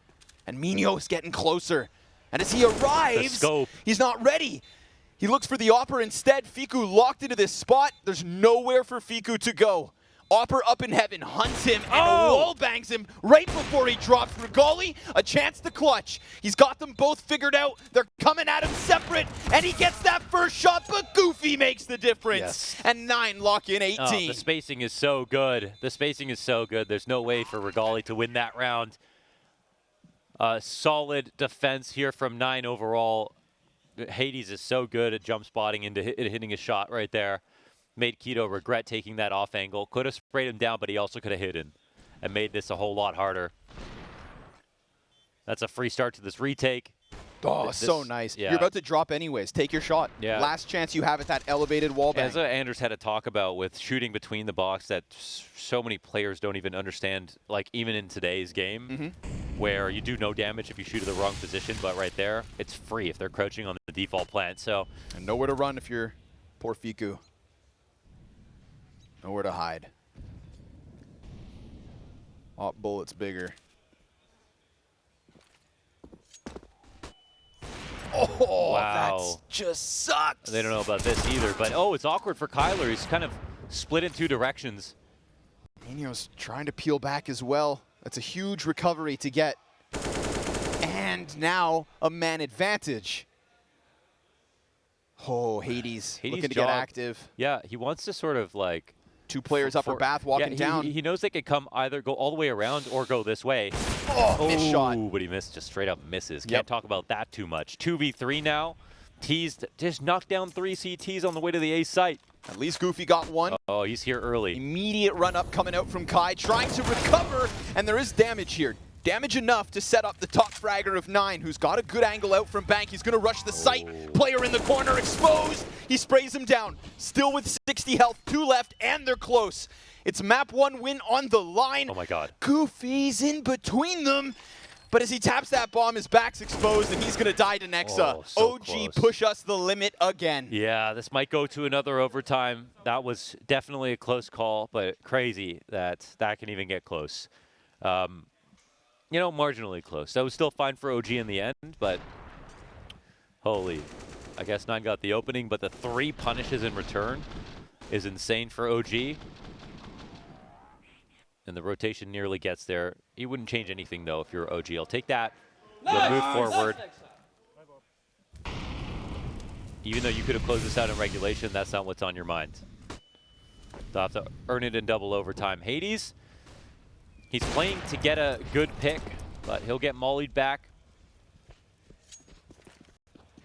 And mynio's getting closer. And as he arrives, he's not ready. He looks for the Opper instead. Fiku locked into this spot. There's nowhere for Fiku to go. Opper up in heaven hunts him and wall bangs him right before he drops. Regali, a chance to clutch. He's got them both figured out. They're coming at him separate, and he gets that first shot, but Goofy makes the difference. Yes. And Nine lock in 18. Oh, the spacing is so good. The spacing is so good. There's no way for Regali to win that round. Solid defense here from Nine overall. Hades is so good at jump spotting into hitting a shot right there. Made Keto regret taking that off angle. Could have sprayed him down, but he also could have hidden and made this a whole lot harder. That's a free start to this retake. Oh, so nice. Yeah. You're about to drop anyways. Take your shot. Yeah. Last chance you have at that elevated wall bang. As Anders had to talk about with shooting between the box that so many players don't even understand, like even in today's game, where you do no damage if you shoot at the wrong position, but right there, it's free if they're crouching on the default plant. So, and nowhere to run if you're poor Fiku. Nowhere to hide. Op bullet's bigger. Oh, wow. That just sucks. They don't know about this either, but it's awkward for Kyler. He's kind of split in 2 directions. mynio's trying to peel back as well. That's a huge recovery to get. And now a man advantage. Oh, Hades looking to job, get active. Yeah, he wants to sort of like 2 players upper bath walking down. He knows they could come either go all the way around or go this way. Oh, missed shot. But he missed, just straight up misses. Yep. Can't talk about that too much. 2v3 now. Teased, just knocked down 3 CTs on the way to the A site. At least Goofy got one. Oh, he's here early. Immediate run up coming out from Kai, trying to recover, and there is damage here. Damage enough to set up the top fragger of 9, who's got a good angle out from Bank. He's going to rush the site. Player in the corner exposed. He sprays him down. Still with 60 health, 2 left, and they're close. It's map 1 win on the line. Oh my God. Goofy's in between them. But as he taps that bomb, his back's exposed, and he's going to die to Nexa. Oh, so OG close. push us the limit again. Yeah, this might go to another overtime. That was definitely a close call, but crazy that that can even get close. You know, marginally close. That was still fine for OG in the end, but holy. I guess 9 got the opening, but the 3 punishes in return is insane for OG. And the rotation nearly gets there. You wouldn't change anything, though, if you're OG. I'll take that. You'll move forward. Even though you could have closed this out in regulation, that's not what's on your mind. They'll have to earn it in double overtime. Hades, he's playing to get a good pick, but he'll get mollied back.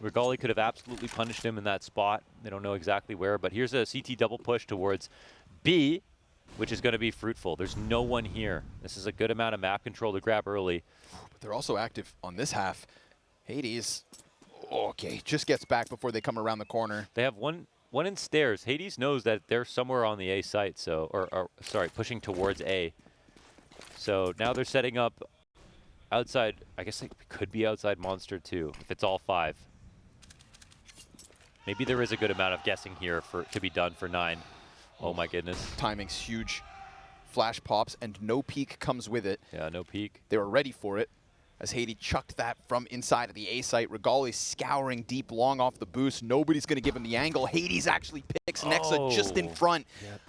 Regali could have absolutely punished him in that spot. They don't know exactly where, but here's a CT double push towards B, which is going to be fruitful. There's no one here. This is a good amount of map control to grab early. But they're also active on this half. Hades, okay, just gets back before they come around the corner. They have one in stairs. Hades knows that they're somewhere on the A site, so or sorry, pushing towards A. So now they're setting up outside. I guess they could be outside Monster too, if it's all 5. Maybe there is a good amount of guessing here to be done for 9. Oh my goodness. Timing's huge. Flash pops, and no peek comes with it. Yeah, no peek. They were ready for it as Hades chucked that from inside of the A site. Regali scouring deep long off the boost. Nobody's going to give him the angle. Hades actually picks Nexa just in front. Yep.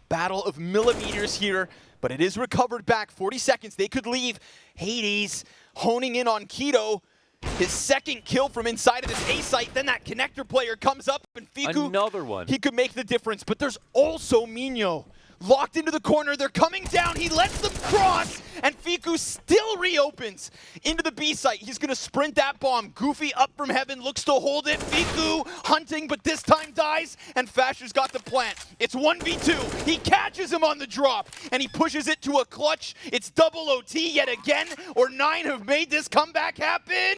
Battle of millimeters here, but it is recovered back. 40 seconds, they could leave. Hades honing in on Keto. His second kill from inside of this A site. Then that connector player comes up, and Fiku, another one. He could make the difference, but there's also mynio. Locked into the corner, they're coming down, he lets them cross, and Fiku still reopens into the B site. He's gonna sprint that bomb. Goofy up from heaven, looks to hold it. Fiku hunting, but this time dies, and Fasher's got the plant. It's 1v2, he catches him on the drop, and he pushes it to a clutch. It's double OT yet again, or 9 have made this comeback happen,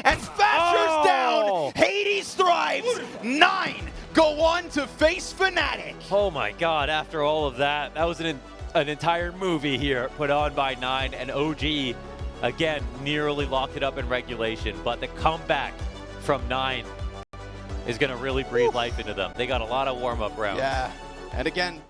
and Fasher's down. Hades thrives, 9 go on to face Fnatic. Oh my God, after all of that, that was an entire movie here put on by 9, and OG, again, nearly locked it up in regulation, but the comeback from 9 is gonna really breathe life into them. They got a lot of warm-up rounds. Yeah, and again,